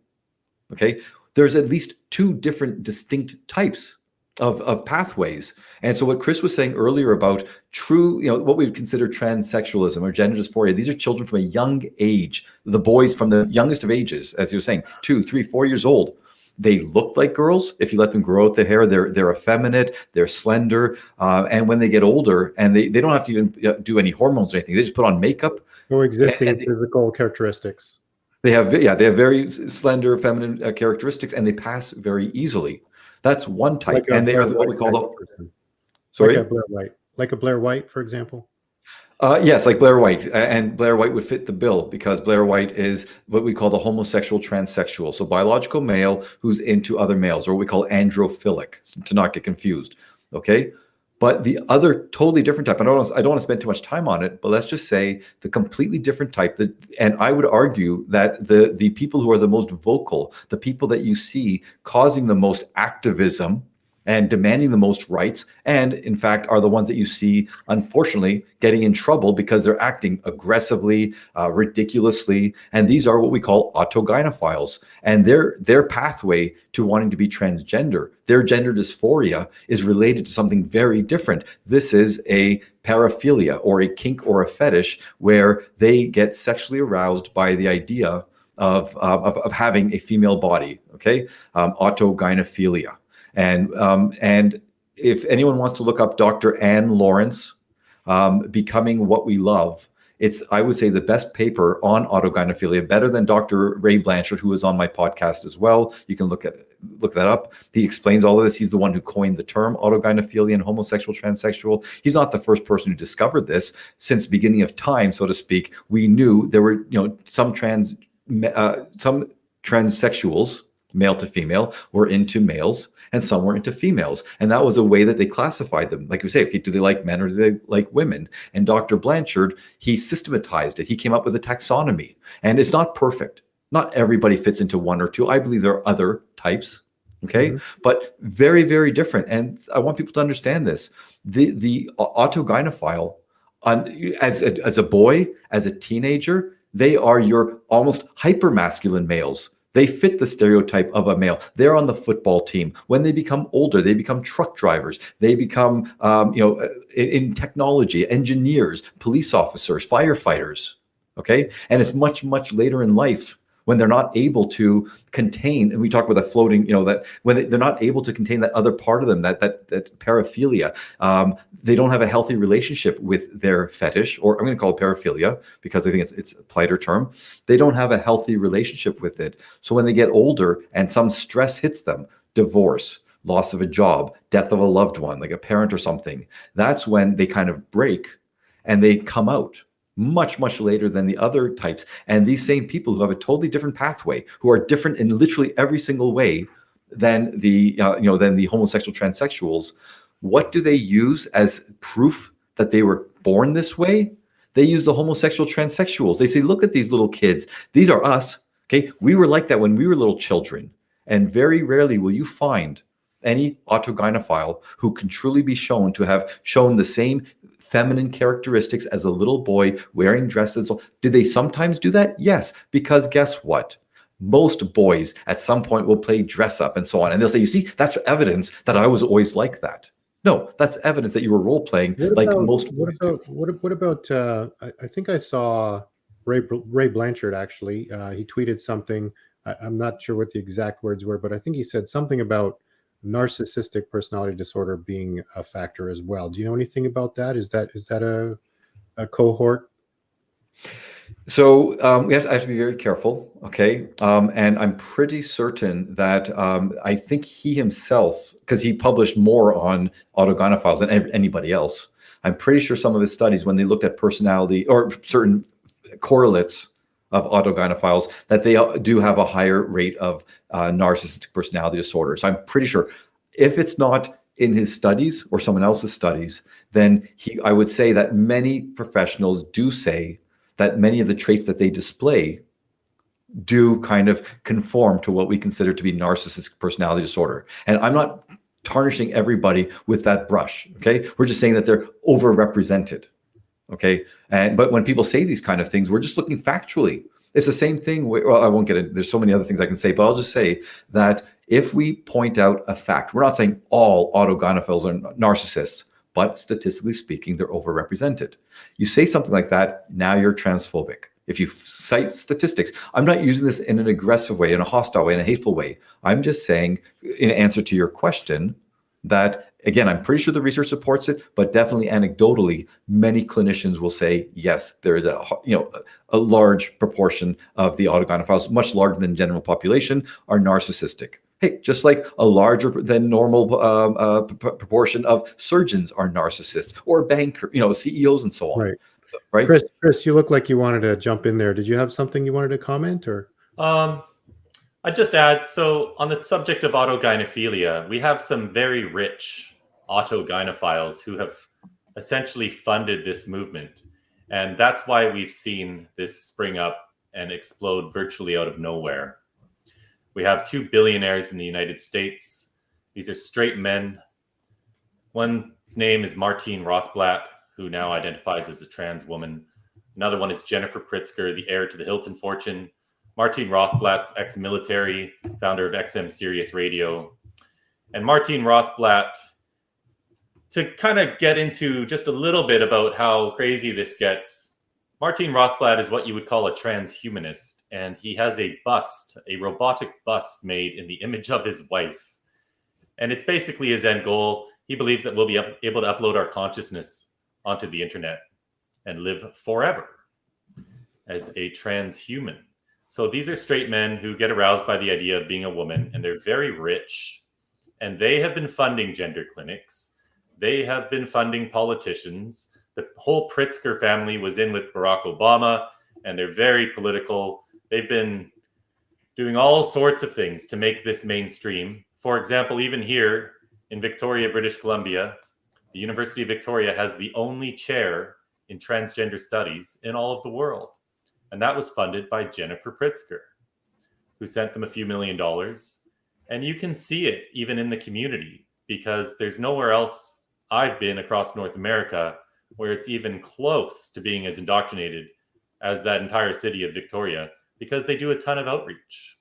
okay, there's at least two different distinct types of pathways. And so what Chris was saying earlier about true, what we would consider transsexualism or gender dysphoria, these are children from a young age, the boys from the youngest of ages, as you were saying, 2, 3, 4 years old. They look like girls. If you let them grow out the hair, they're effeminate, they're slender. And when they get older, and they don't have to even do any hormones or anything, they just put on makeup. No existing physical characteristics. They have very slender, feminine characteristics, and they pass very easily. That's one type, and they are what we call the. Sorry, like a Blair White, for example. Yes, like Blair White, and Blair White would fit the bill because Blair White is what we call the homosexual transsexual, so biological male who's into other males, or what we call androphilic, to not get confused. Okay, But the other totally different type, I don't want to spend too much time on it, but let's just say the completely different type and I would argue that the people who are the most vocal, the people that you see causing the most activism and demanding the most rights, and in fact are the ones that you see, unfortunately, getting in trouble because they're acting aggressively, ridiculously, and these are what we call autogynephiles. And their pathway to wanting to be transgender, their gender dysphoria, is related to something very different. This is a paraphilia, or a kink or a fetish, where they get sexually aroused by the idea of having a female body. Okay, autogynephilia. And if anyone wants to look up Dr. Anne Lawrence, Becoming What We Love, it's, I would say, the best paper on autogynephilia, better than Dr. Ray Blanchard, who was on my podcast as well. You can look that up. He explains all of this. He's the one who coined the term autogynephilia and homosexual, transsexual. He's not the first person who discovered this. Since the beginning of time, so to speak, we knew there were, some transsexuals, male to female, were into males, and some were into females. And that was a way that they classified them. Like we say, okay, do they like men or do they like women? And Dr. Blanchard, he systematized it. He came up with a taxonomy. And it's not perfect. Not everybody fits into one or two. I believe there are other types, okay? Mm-hmm. But very, very different. And I want people to understand this. The autogynephile, as a boy, as a teenager, they are your almost hypermasculine males. They fit the stereotype of a male. They're on the football team. When they become older, they become truck drivers. They become, in technology, engineers, police officers, firefighters. Okay, and it's much, much later in life when they're not able to contain, and we talk about that floating, that when they're not able to contain that other part of them, that paraphilia, they don't have a healthy relationship with their fetish, or I'm going to call it paraphilia because I think it's a politer term. They don't have a healthy relationship with it. So when they get older and some stress hits them, divorce, loss of a job, death of a loved one, like a parent or something, that's when they kind of break and they come out. Much, much later than the other types. And these same people who have a totally different pathway, who are different in literally every single way than the homosexual transsexuals, what do they use as proof that they were born this way? They use the homosexual transsexuals. They say, look at these little kids. These are us. Okay, we were like that when we were little children. And very rarely will you find any autogynephile who can truly be shown to have shown the same feminine characteristics as a little boy wearing dresses. Did they sometimes do that? Yes, because guess what? Most boys at some point will play dress up and so on. And they'll say, you see, that's evidence that I was always like that. No, that's evidence that you were role playing most boys. What about I think I saw Ray Blanchard actually. He tweeted something. I'm not sure what the exact words were, but I think he said something about narcissistic personality disorder being a factor as well. Do you know anything about that? Is that a cohort? So I have to be very careful, okay? And I'm pretty certain that I think he himself, because he published more on autogynephiles than anybody else, I'm pretty sure some of his studies, when they looked at personality or certain correlates of autogynephiles, that they do have a higher rate of narcissistic personality disorder. So I'm pretty sure if it's not in his studies or someone else's studies, then I would say that many professionals do say that many of the traits that they display do kind of conform to what we consider to be narcissistic personality disorder. And I'm not tarnishing everybody with that brush, okay? We're just saying that they're overrepresented. Okay. But when people say these kind of things, we're just looking factually. It's the same thing. Well, I won't get it. There's so many other things I can say, but I'll just say that if we point out a fact, we're not saying all autogynephiles are narcissists, but statistically speaking, they're overrepresented. You say something like that, now you're transphobic. If you cite statistics, I'm not using this in an aggressive way, in a hostile way, in a hateful way. I'm just saying, in answer to your question, that again, I'm pretty sure the research supports it, but definitely anecdotally, many clinicians will say, yes, there is a large proportion of the autogynephiles, much larger than general population, are narcissistic. Hey, just like a larger than normal proportion of surgeons are narcissists, or banker, CEOs and so on. Right. So, right. Chris, you look like you wanted to jump in there. Did you have something you wanted to comment, or? I'd just add, so on the subject of autogynephilia, we have some very rich autogynephiles who have essentially funded this movement. And that's why we've seen this spring up and explode virtually out of nowhere. We have 2 billionaires in the United States. These are straight men. One's name is Martine Rothblatt, who now identifies as a trans woman. Another one is Jennifer Pritzker, the heir to the Hilton fortune. Martine Rothblatt's ex-military, founder of XM Sirius Radio. And Martine Rothblatt, to kind of get into just a little bit about how crazy this gets, Martine Rothblatt is what you would call a transhumanist, and he has a bust, a robotic bust made in the image of his wife. And it's basically his end goal. He believes that we'll be able to upload our consciousness onto the internet and live forever as a transhuman. So these are straight men who get aroused by the idea of being a woman, and they're very rich, and they have been funding gender clinics. They have been funding politicians. The whole Pritzker family was in with Barack Obama, and they're very political. They've been doing all sorts of things to make this mainstream. For example, even here in Victoria, British Columbia, the University of Victoria has the only chair in transgender studies in all of the world. And that was funded by Jennifer Pritzker, who sent them a few $1 million. And you can see it even in the community, because there's nowhere else I've been across North America where it's even close to being as indoctrinated as that entire city of Victoria, because they do a ton of outreach.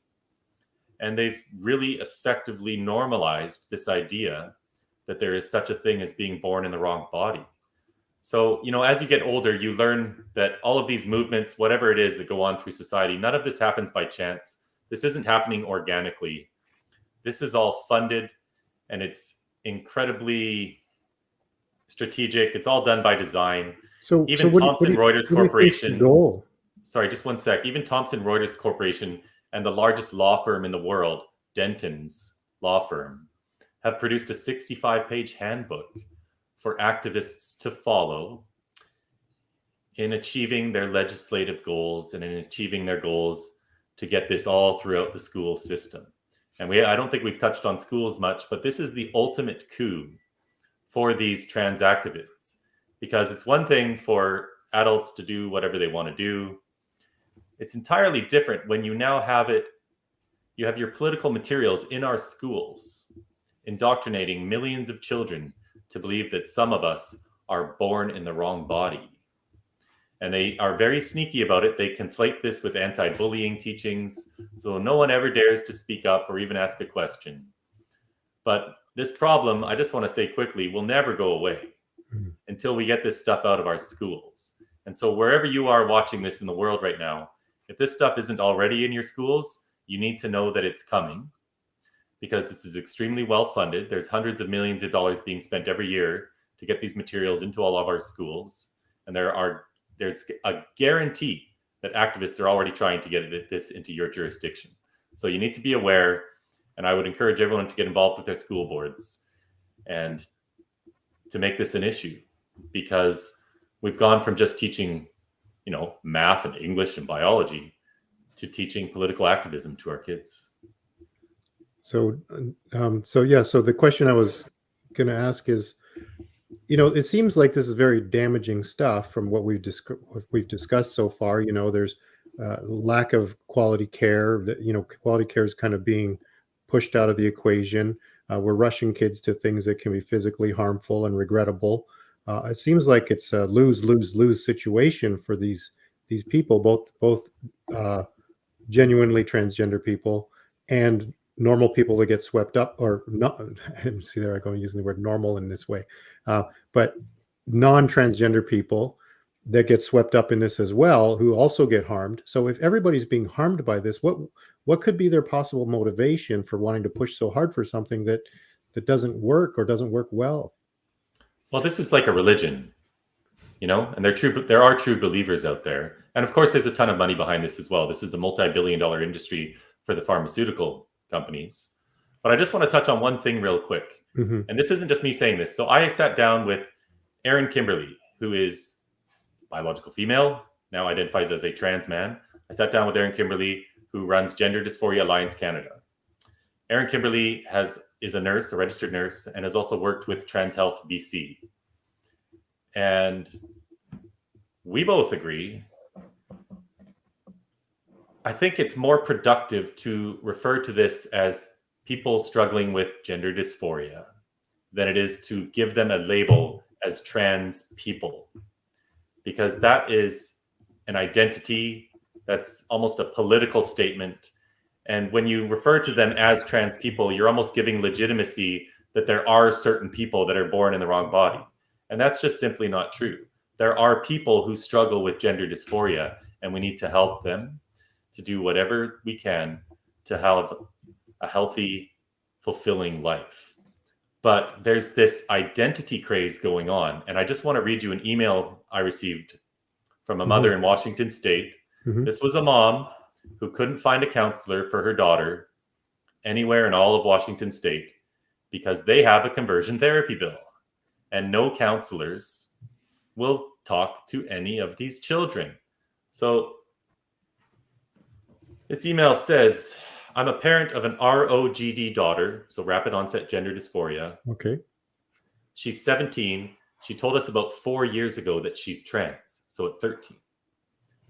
And they've really effectively normalized this idea that there is such a thing as being born in the wrong body. So, as you get older, you learn that all of these movements, whatever it is that go on through society, none of this happens by chance. This isn't happening organically. This is all funded, and it's incredibly strategic. It's all done by design. So even so Thomson Reuters Corporation. Goal? Sorry, just one sec. Even Thomson Reuters Corporation and the largest law firm in the world, Denton's law firm, have produced a 65-page handbook for activists to follow in achieving their legislative goals and in achieving their goals to get this all throughout the school system. And I don't think we've touched on schools much, but this is the ultimate coup for these trans activists, because it's one thing for adults to do whatever they want to do. It's entirely different when you now have you have your political materials in our schools, indoctrinating millions of children to believe that some of us are born in the wrong body. And they are very sneaky about it. They conflate this with anti-bullying teachings, so no one ever dares to speak up or even ask a question. But this problem, I just want to say quickly, will never go away until we get this stuff out of our schools. And so wherever you are watching this in the world right now, if this stuff isn't already in your schools, you need to know that it's coming, because this is extremely well funded. There's hundreds of millions of dollars being spent every year to get these materials into all of our schools. And there's a guarantee that activists are already trying to get this into your jurisdiction. So you need to be aware, and I would encourage everyone to get involved with their school boards and to make this an issue, because we've gone from just teaching, math and English and biology to teaching political activism to our kids. So the question I was going to ask is, it seems like this is very damaging stuff from what we've discussed so far. There's lack of quality care. Quality care is kind of being pushed out of the equation. We're rushing kids to things that can be physically harmful and regrettable. It seems like it's a lose-lose-lose situation for these people, both genuinely transgender people and normal people that get swept up, or not. See, there I go using the word normal in this way, but non-transgender people that get swept up in this as well, who also get harmed. So if everybody's being harmed by this, what could be their possible motivation for wanting to push so hard for something that doesn't work or doesn't work well? Well, this is like a religion, and there are true believers out there. And of course, there's a ton of money behind this as well. This is a multi-billion-dollar industry for the pharmaceutical companies. But I just want to touch on one thing real quick. Mm-hmm. And this isn't just me saying this. So I sat down with Erin Kimberly, who is biological female, now identifies as a trans man. I sat down with Erin Kimberly, who runs Gender Dysphoria Alliance Canada. Erin Kimberly has is a nurse, a registered nurse, and has also worked with Trans Health BC. And we both agree, I think it's more productive to refer to this as people struggling with gender dysphoria than it is to give them a label as trans people, because that is an identity, that's almost a political statement. And when you refer to them as trans people, you're almost giving legitimacy that there are certain people that are born in the wrong body. And that's just simply not true. There are people who struggle with gender dysphoria, and we need to help them to do whatever we can to have a healthy, fulfilling life. But there's this identity craze going on. And I just want to read you an email I received from a mother in Washington State. This was a mom who couldn't find a counselor for her daughter anywhere in all of Washington State because they have a conversion therapy bill, and no counselors will talk to any of these children. So this email says, I'm a parent of an ROGD daughter, so rapid onset gender dysphoria. Okay. She's 17. She told us about 4 years ago that she's trans, so at 13.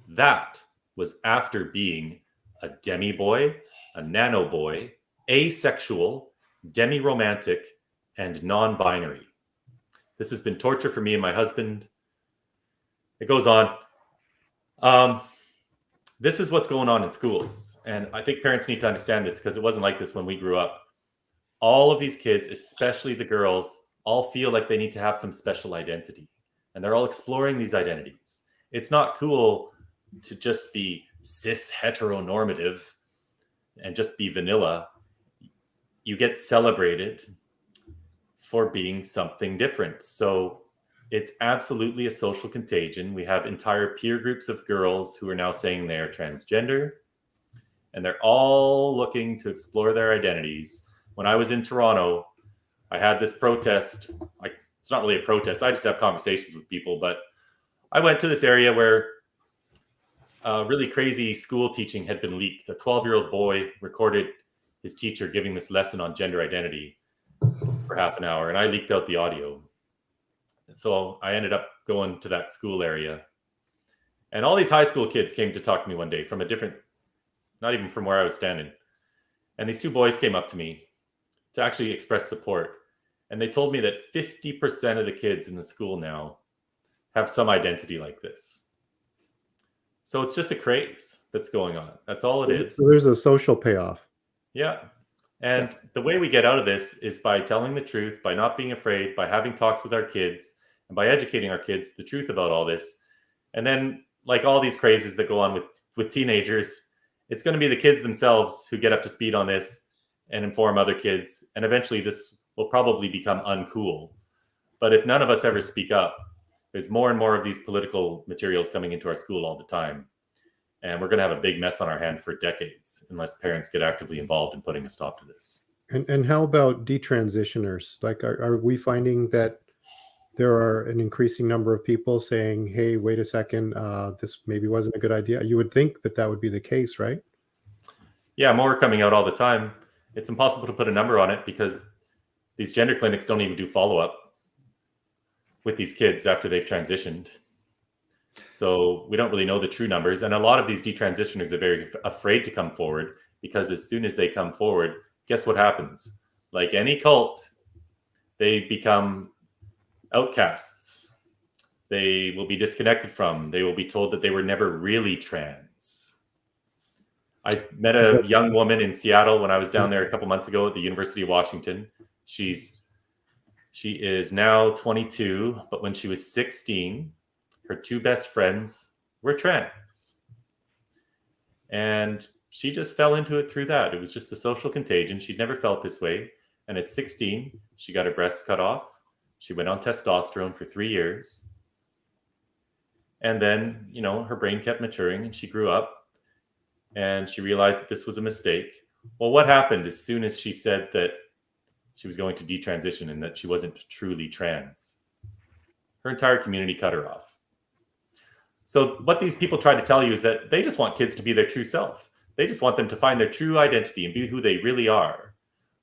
That was after being a demi-boy, a nano-boy, asexual, demi-romantic, and non-binary. This has been torture for me and my husband. It goes on. This is what's going on in schools. And I think parents need to understand this because it wasn't like this when we grew up. All of these kids, especially the girls, all feel like they need to have some special identity. And they're all exploring these identities. It's not cool to just be cis heteronormative and just be vanilla. You get celebrated for being something different. So it's absolutely a social contagion. We have entire peer groups of girls who are now saying they are transgender, and they're all looking to explore their identities. When I was in Toronto, I had this protest. It's not really a protest. I just have conversations with people, but I went to this area where really crazy school teaching had been leaked. A 12-year-old boy recorded his teacher giving this lesson on gender identity for half an hour, and I leaked out the audio. So I ended up going to that school area. And all these high school kids came to talk to me one day from a different, not even from where I was standing. And these two boys came up to me to actually express support. And they told me that 50% of the kids in the school now have some identity like this. So it's just a craze that's going on. That's all it is. So there's a social payoff. Yeah. And the way we get out of this is by telling the truth, by not being afraid, by having talks with our kids, and by educating our kids the truth about all this. And then, like all these crazes that go on with teenagers, it's going to be the kids themselves who get up to speed on this and inform other kids. And eventually this will probably become uncool. But if none of us ever speak up, there's more and more of these political materials coming into our school all the time. And we're going to have a big mess on our hand for decades unless parents get actively involved in putting a stop to this. And how about detransitioners? Like, are we finding that there are an increasing number of people saying, hey, wait a second, this maybe wasn't a good idea? You would think that that would be the case, right? Yeah, more coming out all the time. It's impossible to put a number on it because these gender clinics don't even do follow-up with these kids after they've transitioned. So we don't really know the true numbers. And a lot of these detransitioners are very afraid to come forward because as soon as they come forward, guess what happens? Like any cult, they become outcasts. They will be disconnected from. They will be told that they were never really trans. I met a young woman in Seattle when I was down there a couple months ago at the University of Washington. She is now 22, but when she was 16, her two best friends were trans. And she just fell into it through that. It was just the social contagion. She'd never felt this way. And at 16, she got her breasts cut off. She went on testosterone for 3 years. And then, her brain kept maturing and she grew up and she realized that this was a mistake. Well, what happened as soon as she said that she was going to detransition and that she wasn't truly trans? Her entire community cut her off. So what these people try to tell you is that they just want kids to be their true self. They just want them to find their true identity and be who they really are.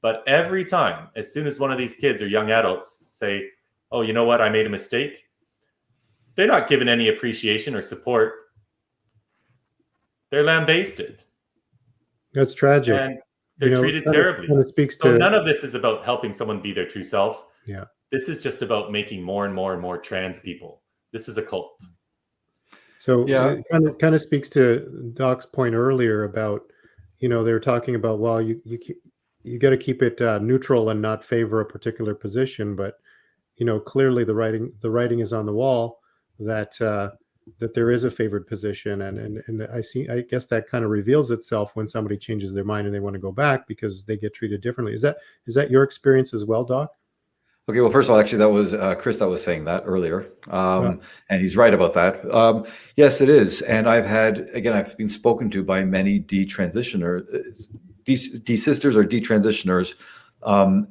But every time, as soon as one of these kids or young adults say, oh, you know what, I made a mistake, they're not given any appreciation or support. They're lambasted. That's tragic. And they're treated terribly. So none of this is about helping someone be their true self. Yeah. This is just about making more and more and more trans people. This is a cult. So it kind of speaks to Doc's point earlier about, they were talking about, well, you got to keep it neutral and not favor a particular position, but clearly the writing is on the wall that that there is a favored position, and I guess that kind of reveals itself when somebody changes their mind and they want to go back because they get treated differently. Is that your experience as well, Doc? Okay, well, first of all, actually, that was Chris that was saying that earlier, and he's right about that. Yes, it is, and I've been spoken to by many desisters or detransitioners,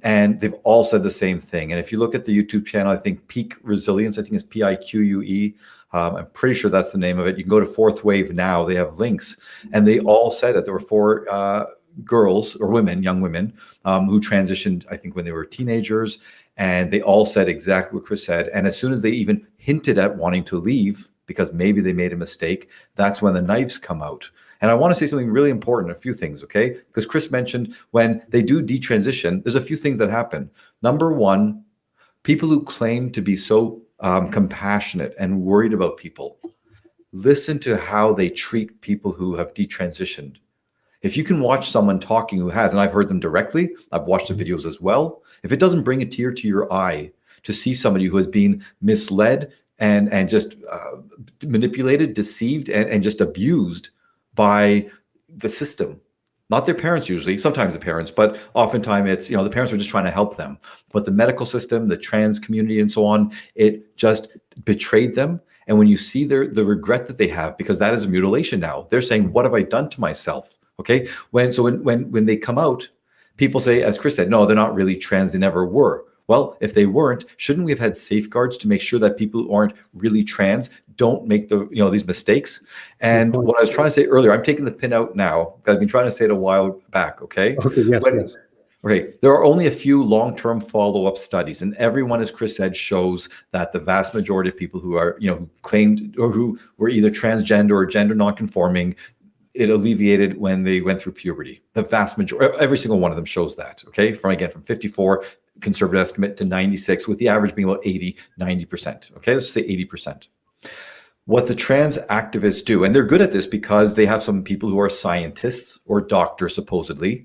and they've all said the same thing. And if you look at the YouTube channel, I think Peak Resilience, I think it's PIQUE. I'm pretty sure that's the name of it. You can go to Fourth Wave now. They have links, and they all said that there were 4 girls or women, young women, who transitioned, I think, when they were teenagers. And they all said exactly what Chris said. And as soon as they even hinted at wanting to leave because maybe they made a mistake, that's when the knives come out. And I want to say something really important, a few things, okay? Because Chris mentioned when they do detransition, there's a few things that happen. Number one, people who claim to be so compassionate and worried about people, listen to how they treat people who have detransitioned. If you can watch someone talking who has, and I've heard them directly, I've watched the videos as well, if it doesn't bring a tear to your eye to see somebody who has been misled and just manipulated, deceived, and just abused by the system, not their parents usually, sometimes the parents, but oftentimes it's, the parents are just trying to help them. But the medical system, the trans community and so on, it just betrayed them. And when you see the regret that they have, because that is a mutilation now, they're saying, what have I done to myself? Okay, when they come out, people say, as Chris said, no, they're not really trans, they never were. Well, if they weren't, shouldn't we have had safeguards to make sure that people who aren't really trans don't make these mistakes? And what I was trying to say earlier, I'm taking the pin out now, because I've been trying to say it a while back, okay? Okay, yes. Okay, there are only a few long-term follow-up studies, and everyone, as Chris said, shows that the vast majority of people who are, who claimed or who were either transgender or gender non-conforming, it alleviated when they went through puberty. The vast majority, every single one of them shows that, okay? From 54, conservative estimate, to 96, with the average being about 80, 90%, okay? Let's say 80%. What the trans activists do, and they're good at this because they have some people who are scientists or doctors, supposedly.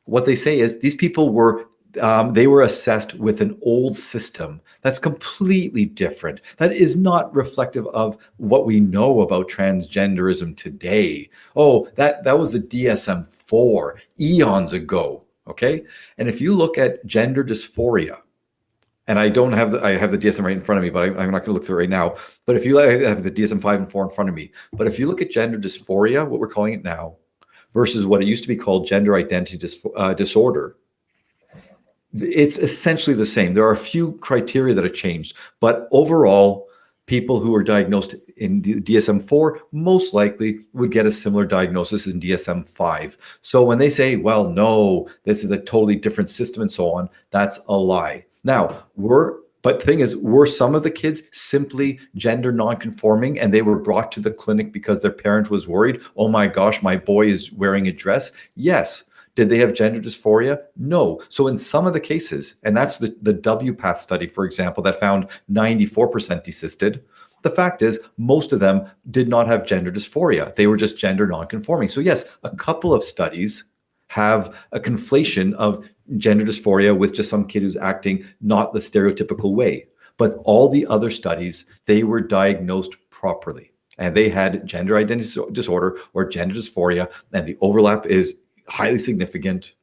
What they say is these people were assessed with an old system that's completely different. That is not reflective of what we know about transgenderism today. Oh, that was the DSM-4 eons ago, okay? And if you look at gender dysphoria, and I have the DSM right in front of me, but I'm not going to look through it right now. But if you have the DSM-5 and 4 in front of me, but if you look at gender dysphoria, what we're calling it now, versus what it used to be called gender identity disorder, it's essentially the same. There are a few criteria that have changed, but overall, people who are diagnosed in DSM-4 most likely would get a similar diagnosis in DSM-5. So when they say, well, no, this is a totally different system and so on, that's a lie. Now, but the thing is, were some of the kids simply gender non-conforming and they were brought to the clinic because their parent was worried, oh my gosh, my boy is wearing a dress? Yes. Did they have gender dysphoria? No. So in some of the cases, and that's the WPATH study, for example, that found 94% desisted. The fact is, most of them did not have gender dysphoria. They were just gender non-conforming. So yes, a couple of studies have a conflation of gender dysphoria with just some kid who's acting not the stereotypical way. But all the other studies, they were diagnosed properly. And they had gender identity disorder or gender dysphoria, and the overlap is highly significant.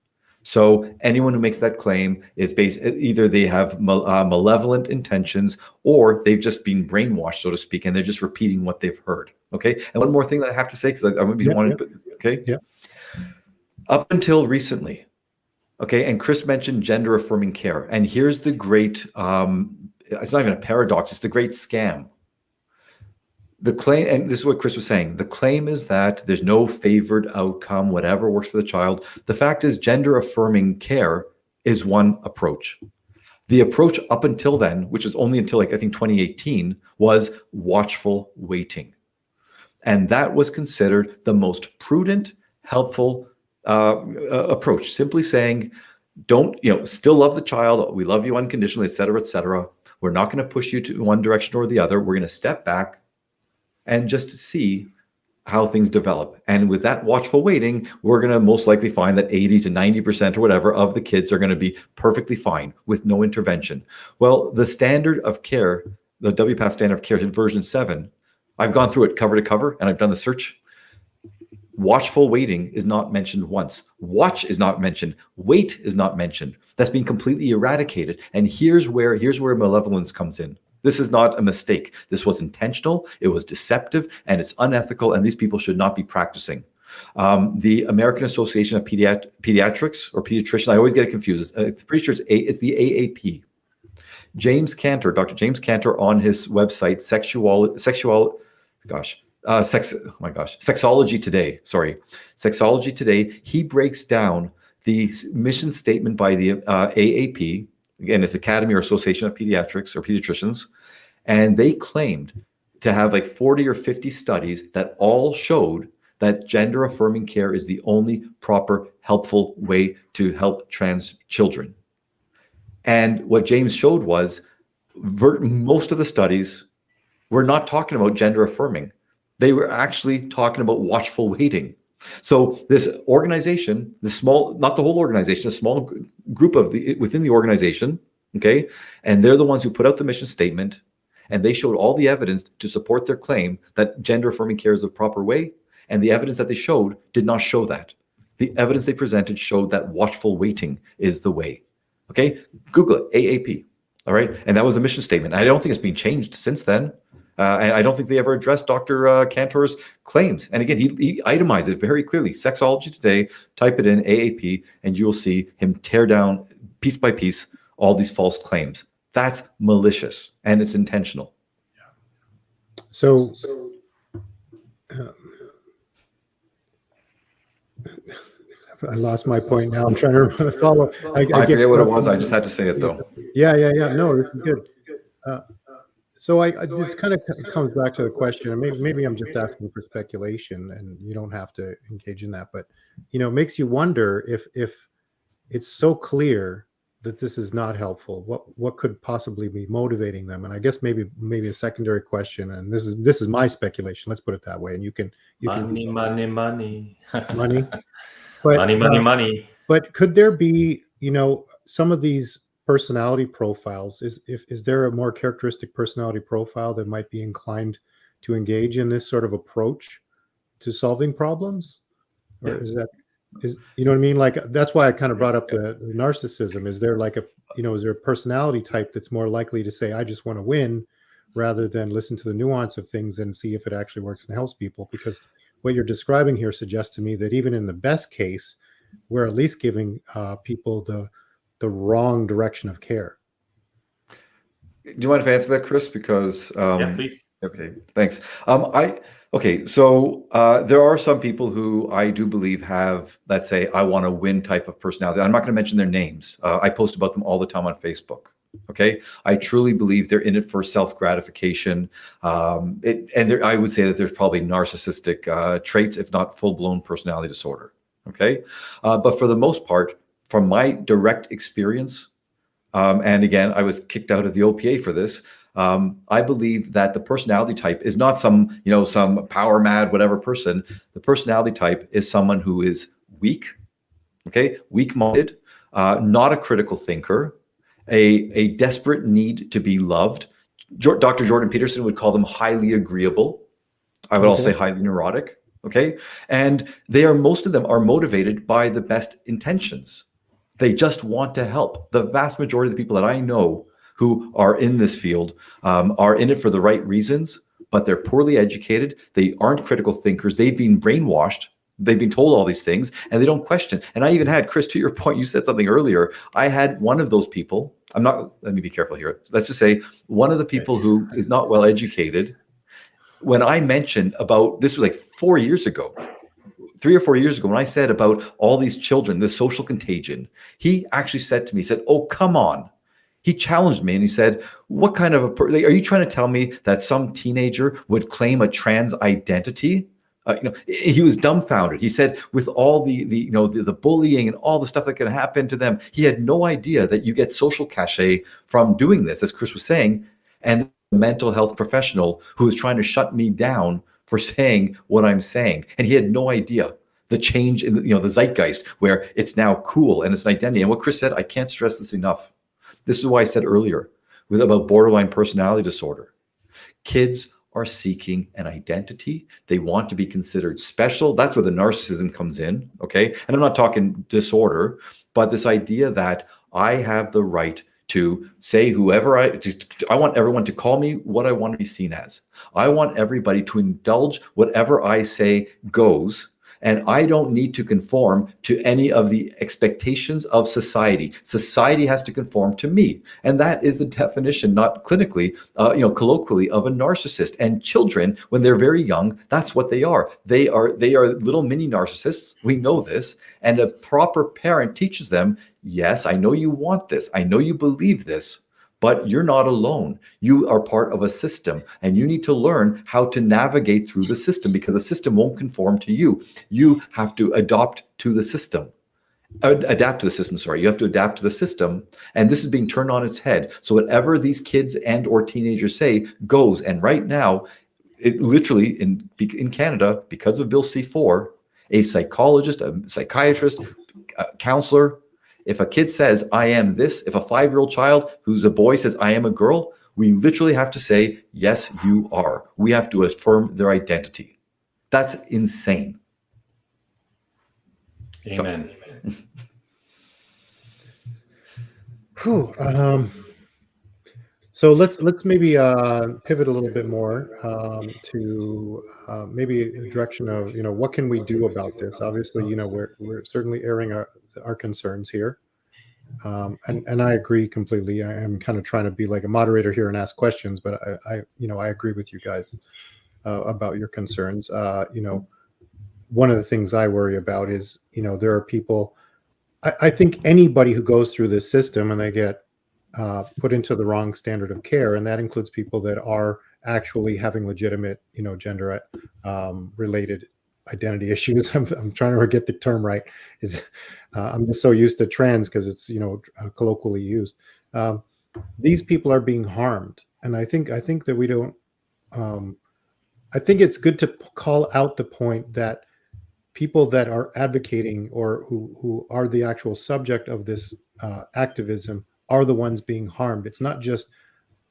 So anyone who makes that claim is either they have malevolent intentions or they've just been brainwashed, so to speak, and they're just repeating what they've heard. Okay. And one more thing that I have to say, because I would be wanted. Okay. Yeah. Up until recently, okay, and Chris mentioned gender affirming care, and here's the great. It's not even a paradox; it's the great scam. The claim, and this is what Chris was saying, the claim is that there's no favored outcome, whatever works for the child. The fact is, gender affirming care is one approach. The approach up until then, which was only until like I think 2018, was watchful waiting. And that was considered the most prudent, helpful approach. Simply saying, don't, still love the child. We love you unconditionally, et cetera, et cetera. We're not going to push you to one direction or the other. We're going to step back and just see how things develop. And with that watchful waiting, we're going to most likely find that 80 to 90% or whatever of the kids are going to be perfectly fine with no intervention. Well, the standard of care, the WPATH standard of care in version 7, I've gone through it cover to cover and I've done the search. Watchful waiting is not mentioned once. Watch is not mentioned. Wait is not mentioned. That's been completely eradicated. And here's where malevolence comes in. This is not a mistake. This was intentional. It was deceptive, and it's unethical, and these people should not be practicing. The American Association of Pediatrics or Pediatricians, I always get it confused. I'm pretty sure it's the AAP. James Cantor, Dr. James Cantor, on his website, Sexology Today. Sorry, Sexology Today. He breaks down the mission statement by the AAP. Again, it's Academy or Association of Pediatrics or Pediatricians, and they claimed to have like 40 or 50 studies that all showed that gender affirming care is the only proper, helpful way to help trans children. And what James showed was most of the studies were not talking about gender affirming. They were actually talking about watchful waiting. So this organization, the small, not the whole organization, a small group within the organization, okay, and they're the ones who put out the mission statement, and they showed all the evidence to support their claim that gender affirming care is the proper way, and the evidence that they showed did not show that. The evidence they presented showed that watchful waiting is the way. Okay, Google it, AAP, all right, and that was the mission statement. I don't think it's been changed since then. And I don't think they ever addressed Dr. Cantor's claims. And again, he itemized it very clearly. Sexology Today, type it in AAP, and you will see him tear down piece by piece all these false claims. That's malicious and it's intentional. So I lost my point now. I'm trying to follow. I forget what it was. I just had to say it though. Yeah. No, this is good. So this kind of comes back to the question, and maybe I'm just asking for speculation, and you don't have to engage in that. But it makes you wonder if it's so clear that this is not helpful. What could possibly be motivating them? And I guess maybe a secondary question, and this is my speculation. Let's put it that way. And you can money. money, but, money. But could there be some of these personality profiles? Is there a more characteristic personality profile that might be inclined to engage in this sort of approach to solving problems? Or is you know what I mean? Like, that's why I kind of brought up the narcissism. Is there like is there a personality type that's more likely to say, I just want to win, rather than listen to the nuance of things and see if it actually works and helps people? Because what you're describing here suggests to me that even in the best case, we're at least giving people the wrong direction of care. Do you mind if I answer that, Chris? Because yeah, please. Okay, thanks. So there are some people who I do believe have, let's say, I want to win type of personality. I'm not going to mention their names. I post about them all the time on Facebook. Okay, I truly believe they're in it for self-gratification. I would say that there's probably narcissistic traits, if not full-blown personality disorder. Okay, but for the most part, from my direct experience, and again, I was kicked out of the OPA for this. I believe that the personality type is not some power mad, whatever person. The personality type is someone who is weak, okay, weak-minded, not a critical thinker, a desperate need to be loved. Dr. Jordan Peterson would call them highly agreeable. I would also say highly neurotic, okay? And most of them are motivated by the best intentions. They just want to help. The vast majority of the people that I know who are in this field are in it for the right reasons, but they're poorly educated. They aren't critical thinkers. They've been brainwashed. They've been told all these things and they don't question. And I even had, Chris, to your point, you said something earlier. I had one of those people. Let me be careful here. Let's just say one of the people who is not well educated, when I mentioned about, this was like 4 years ago, 3 or 4 years ago, when I said about all these children, this social contagion, he actually said to me, he said, "Oh, come on." He challenged me and he said, "What kind of are you trying to tell me that some teenager would claim a trans identity?" He was dumbfounded. He said, with all the bullying and all the stuff that can happen to them, he had no idea that you get social cachet from doing this, as Chris was saying, and the mental health professional who was trying to shut me down for saying what I'm saying, and he had no idea the change in the zeitgeist where it's now cool and it's an identity. And what Chris said, I can't stress this enough. This is why I said earlier about borderline personality disorder. Kids are seeking an identity. They want to be considered special. That's where the narcissism comes in, okay? And I'm not talking disorder, but this idea that I have the right to say whoever I want everyone to call me what I want to be seen as. I want everybody to indulge whatever I say goes, and I don't need to conform to any of the expectations of society. Society has to conform to me. And that is the definition, not clinically, colloquially, of a narcissist. And children, when they're very young, that's what they are. They are little mini narcissists. We know this. And a proper parent teaches them, yes, I know you want this. I know you believe this. But you're not alone. You are part of a system, and you need to learn how to navigate through the system, because the system won't conform to you. You have to adapt to the system. Adapt to the system, sorry. You have to adapt to the system, and this is being turned on its head. So whatever these kids and or teenagers say goes. And right now, it literally in Canada, because of Bill C-4, a psychologist, a psychiatrist, a counselor, if a kid says, I am this, if a 5-year-old child who's a boy says, I am a girl, we literally have to say, yes, you are. We have to affirm their identity. That's insane. Amen. So let's maybe pivot a little bit more to maybe a direction of what can we do about this? Obviously, we're certainly airing our concerns here, and I agree completely. I am kind of trying to be like a moderator here and ask questions, but I agree with you guys about your concerns. One of the things I worry about is there are people. I think anybody who goes through this system and they get put into the wrong standard of care, and that includes people that are actually having legitimate, gender related identity issues. I'm trying to get the term right. I'm just so used to trans because it's colloquially used. These people are being harmed, and I think that we don't. I think it's good to call out the point that people that are advocating or who are the actual subject of this activism are the ones being harmed. It's not just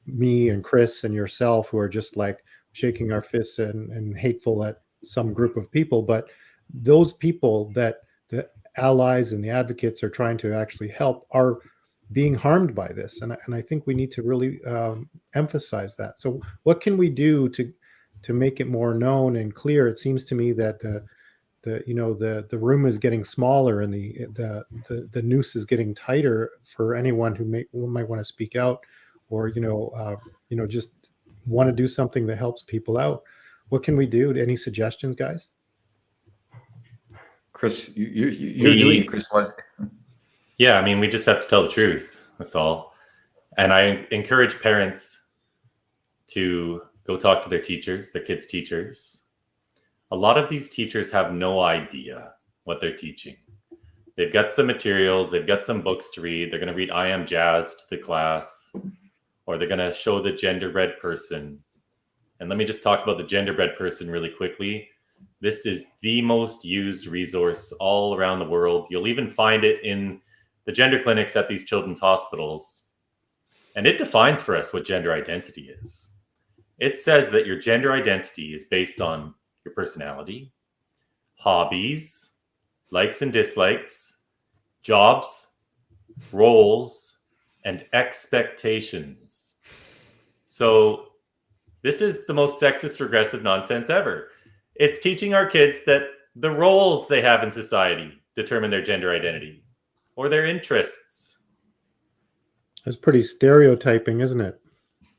me and Chris and yourself who are just like shaking our fists and hateful at some group of people, but those people that the allies and the advocates are trying to actually help are being harmed by this. And I think we need to really emphasize that. So what can we do to make it more known and clear? It seems to me that the room is getting smaller and the noose is getting tighter for anyone who might want to speak out or just want to do something that helps people out. What can we do? Any suggestions, guys? Chris, you're doing it, Chris. What? Yeah, I mean, we just have to tell the truth. That's all. And I encourage parents to go talk to their teachers, their kids' teachers. A lot of these teachers have no idea what they're teaching. They've got some materials, they've got some books to read. They're going to read I Am Jazz to the class, or they're going to show the genderbread person. And let me just talk about the genderbread person really quickly. This is the most used resource all around the world. You'll even find it in the gender clinics at these children's hospitals. And it defines for us what gender identity is. It says that your gender identity is based on your personality, hobbies, likes and dislikes, jobs, roles, and expectations. So this is the most sexist, regressive nonsense ever. It's teaching our kids that the roles they have in society determine their gender identity or their interests. That's pretty stereotyping, isn't it?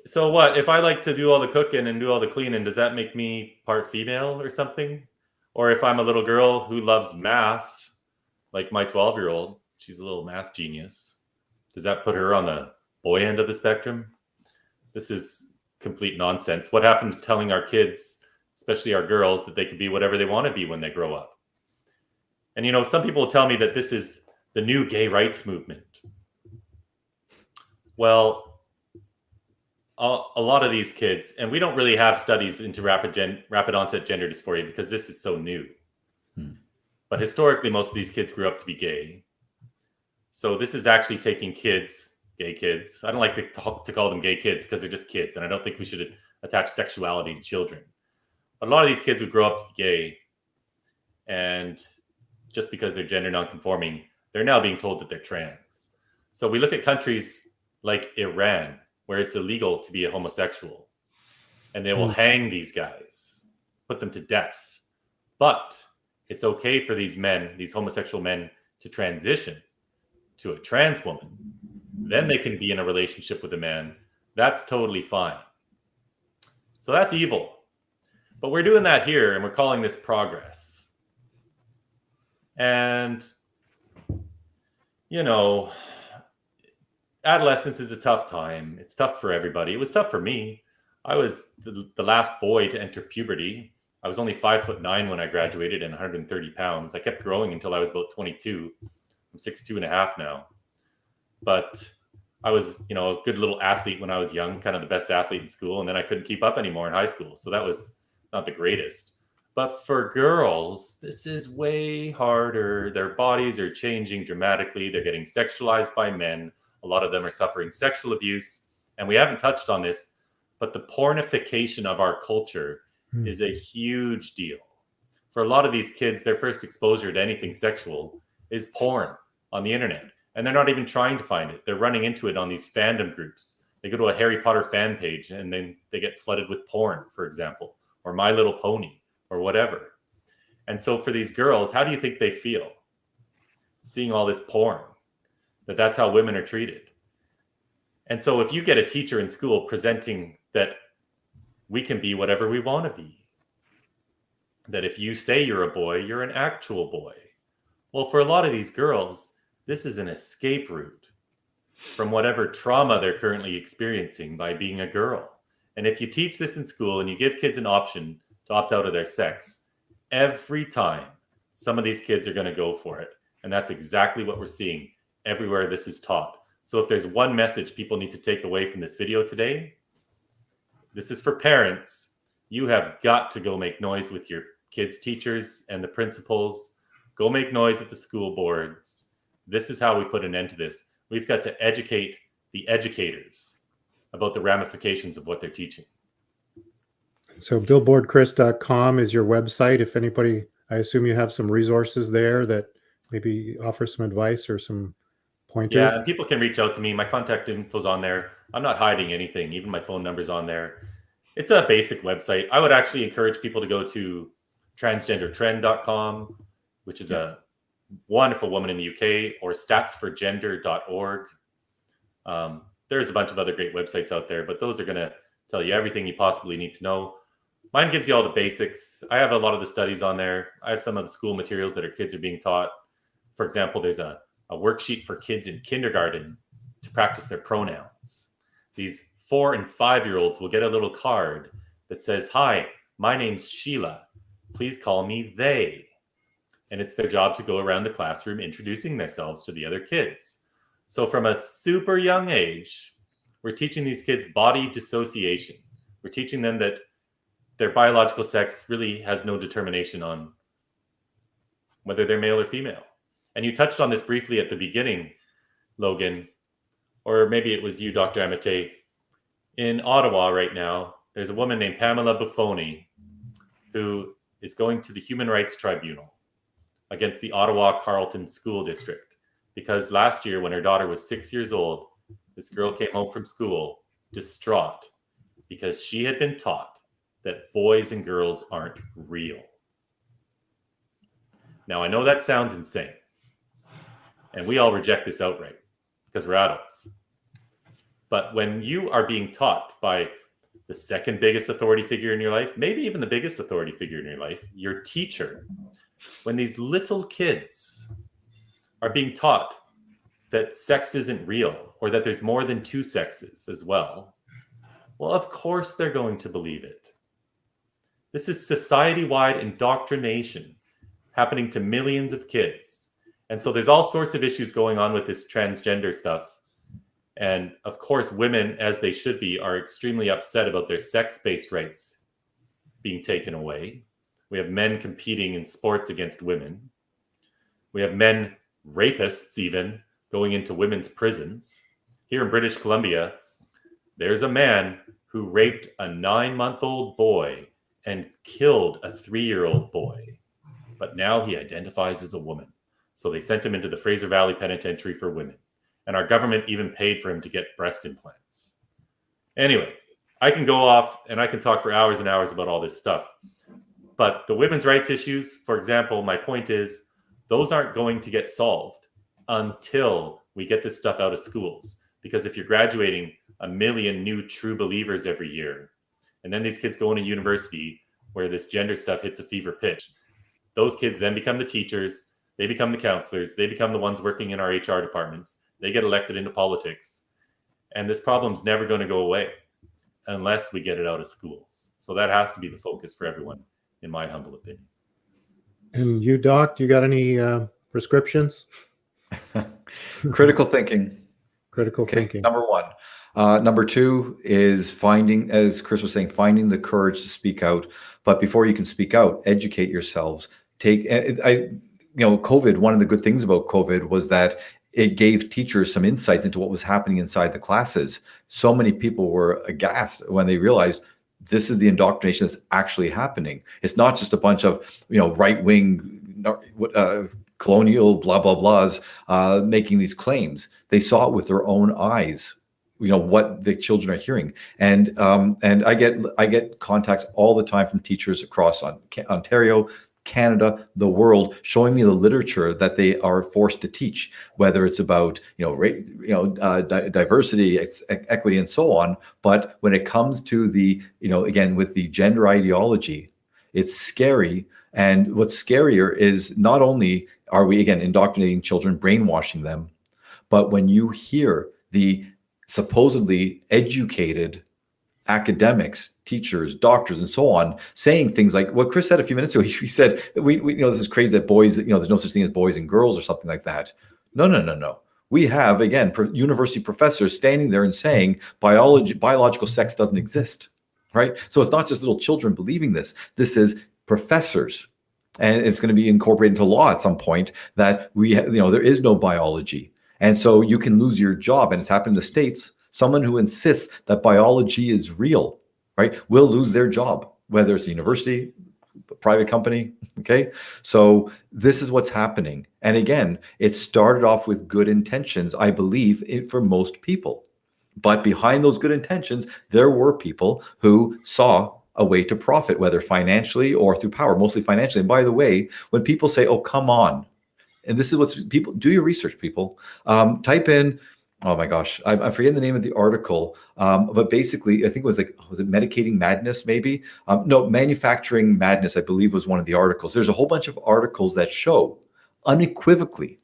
So what, if I like to do all the cooking and do all the cleaning, does that make me part female or something? Or if I'm a little girl who loves math, like my 12-year-old, she's a little math genius. Does that put her on the boy end of the spectrum? This is complete nonsense. What happened to telling our kids, especially our girls, that they could be whatever they want to be when they grow up? And, you know, some people will tell me that this is the new gay rights movement. Well, a lot of these kids, and we don't really have studies into rapid onset gender dysphoria because this is so new. But historically, most of these kids grew up to be gay. So this is actually taking kids, gay kids. I don't like to call them gay kids because they're just kids. And I don't think we should attach sexuality to children. But a lot of these kids would grow up to be gay. And just because they're gender nonconforming, they're now being told that they're trans. So we look at countries like Iran, where it's illegal to be a homosexual. And they will hang these guys, put them to death. But it's okay for these men, these homosexual men, to transition to a trans woman. Then they can be in a relationship with a man. That's totally fine. So that's evil. But we're doing that here, and we're calling this progress. And, you know, adolescence is a tough time. It's tough for everybody. It was tough for me. I was the last boy to enter puberty. I was only 5'9" when I graduated and 130 pounds. I kept growing until I was about 22. I'm 6'2.5" now. But I was, you know, a good little athlete when I was young, kind of the best athlete in school. And then I couldn't keep up anymore in high school. So that was not the greatest. But for girls, this is way harder. Their bodies are changing dramatically. They're getting sexualized by men. A lot of them are suffering sexual abuse. And we haven't touched on this, but the pornification of our culture is a huge deal. For a lot of these kids, their first exposure to anything sexual is porn on the internet. And they're not even trying to find it. They're running into it on these fandom groups. They go to a Harry Potter fan page and then they get flooded with porn, for example, or My Little Pony or whatever. And so for these girls, how do you think they feel seeing all this porn? That's how women are treated. And so if you get a teacher in school presenting that we can be whatever we want to be, that if you say you're a boy, you're an actual boy. Well, for a lot of these girls, this is an escape route from whatever trauma they're currently experiencing by being a girl. And if you teach this in school and you give kids an option to opt out of their sex, every time some of these kids are going to go for it. And that's exactly what we're seeing everywhere this is taught. So if there's one message people need to take away from this video today, this is for parents. You have got to go make noise with your kids' teachers and the principals. Go make noise at the school boards. This is how we put an end to this. We've got to educate the educators about the ramifications of what they're teaching. So billboardchris.com is your website. If anybody, I assume you have some resources there that maybe offer some advice or some pointers. Yeah, and people can reach out to me. My contact info's on there. I'm not hiding anything. Even my phone number's on there. It's a basic website. I would actually encourage people to go to transgendertrend.com, which is a wonderful woman in the UK, or statsforgender.org. There's a bunch of other great websites out there, but those are going to tell you everything you possibly need to know. Mine gives you all the basics. I have a lot of the studies on there. I have some of the school materials that our kids are being taught. For example, there's a worksheet for kids in kindergarten to practice their pronouns. These 4 and 5-year-olds will get a little card that says, "Hi, my name's Sheila. Please call me they." And it's their job to go around the classroom introducing themselves to the other kids. So from a super young age, we're teaching these kids body dissociation. We're teaching them that their biological sex really has no determination on whether they're male or female. And you touched on this briefly at the beginning, Logan, or maybe it was you, Dr. Amitay. In Ottawa right now, there's a woman named Pamela Buffoni who is going to the Human Rights Tribunal against the Ottawa Carleton School District. Because last year, when her daughter was 6 years old, this girl came home from school distraught because she had been taught that boys and girls aren't real. Now, I know that sounds insane, and we all reject this outright because we're adults. But when you are being taught by the the second biggest authority figure in your life, maybe even the biggest authority figure in your life, your teacher. When these little kids are being taught that sex isn't real, or that there's more than two sexes as well, well, of course they're going to believe it. This is society-wide indoctrination happening to millions of kids. And so there's all sorts of issues going on with this transgender stuff. And of course, women, as they should be, are extremely upset about their sex-based rights being taken away. We have men competing in sports against women. We have men, rapists even, going into women's prisons. Here in British Columbia, there's a man who raped a 9-month-old boy and killed a 3-year-old boy. But now he identifies as a woman. So they sent him into the Fraser Valley Penitentiary for women. And our government even paid for him to get breast implants. Anyway, I can go off and I can talk for hours and hours about all this stuff. But the women's rights issues, for example, my point is, those aren't going to get solved until we get this stuff out of schools. Because if you're graduating 1 million new true believers every year, and then these kids go into university where this gender stuff hits a fever pitch, those kids then become the teachers, they become the counselors, they become the ones working in our HR departments, they get elected into politics. And this problem's never going to go away unless we get it out of schools. So that has to be the focus for everyone, in my humble opinion. And you, Doc, you got any prescriptions? Critical thinking. Critical thinking. Number one. Number two is finding, as Chris was saying, finding the courage to speak out. But before you can speak out, educate yourselves. COVID, one of the good things about COVID was that it gave teachers some insights into what was happening inside the classes. So many people were aghast when they realized this is the indoctrination that's actually happening. It's not just a bunch of, right-wing, colonial blah, blah, blahs making these claims. They saw it with their own eyes, what the children are hearing. And I get contacts all the time from teachers across Ontario, Canada, the world, showing me the literature that they are forced to teach, whether it's about diversity, equity, and so on. But when it comes to the again with the gender ideology, it's scary. And what's scarier is not only are we again indoctrinating children, brainwashing them, but when you hear the supposedly educated academics, teachers, doctors, and so on, saying things like what Chris said a few minutes ago. He said, we this is crazy that boys, there's no such thing as boys and girls or something like that. No. We have, again, university professors standing there and saying biological sex doesn't exist, right? So it's not just little children believing this. This is professors. And it's going to be incorporated into law at some point that there is no biology. And so you can lose your job. And it's happened in the States. Someone who insists that biology is real, right, will lose their job, whether it's a university, a private company, okay? So this is what's happening. And again, it started off with good intentions, I believe, for most people. But behind those good intentions, there were people who saw a way to profit, whether financially or through power, mostly financially. And by the way, when people say, oh, come on, and this is what people, do your research, people, type in, oh my gosh, I'm forgetting the name of the article, but basically, I think it was was it Medicating Madness, maybe? No, Manufacturing Madness, I believe, was one of the articles. There's a whole bunch of articles that show unequivocally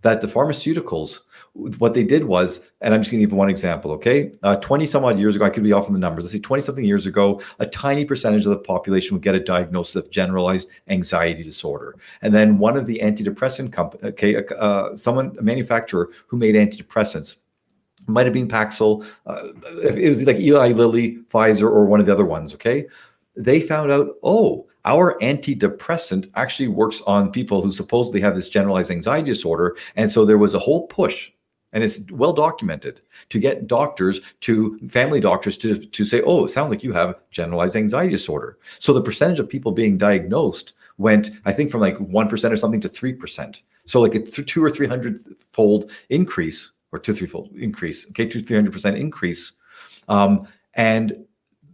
that the pharmaceuticals, what they did was, and I'm just going to give one example, okay? 20 some odd years ago, I could be off on the numbers. Let's say 20 something years ago, a tiny percentage of the population would get a diagnosis of generalized anxiety disorder. And then one of the antidepressant company, a manufacturer who made antidepressants, might have been Paxil, it was like Eli Lilly, Pfizer, or one of the other ones, okay? They found out, our antidepressant actually works on people who supposedly have this generalized anxiety disorder. And so there was a whole push, and it's well documented, to get family doctors to say, it sounds like you have generalized anxiety disorder. So the percentage of people being diagnosed went, I think, from like 1% or something to 3%. So like a 200 or 300-fold increase, or 200-300-fold increase, okay, 200-300% increase. And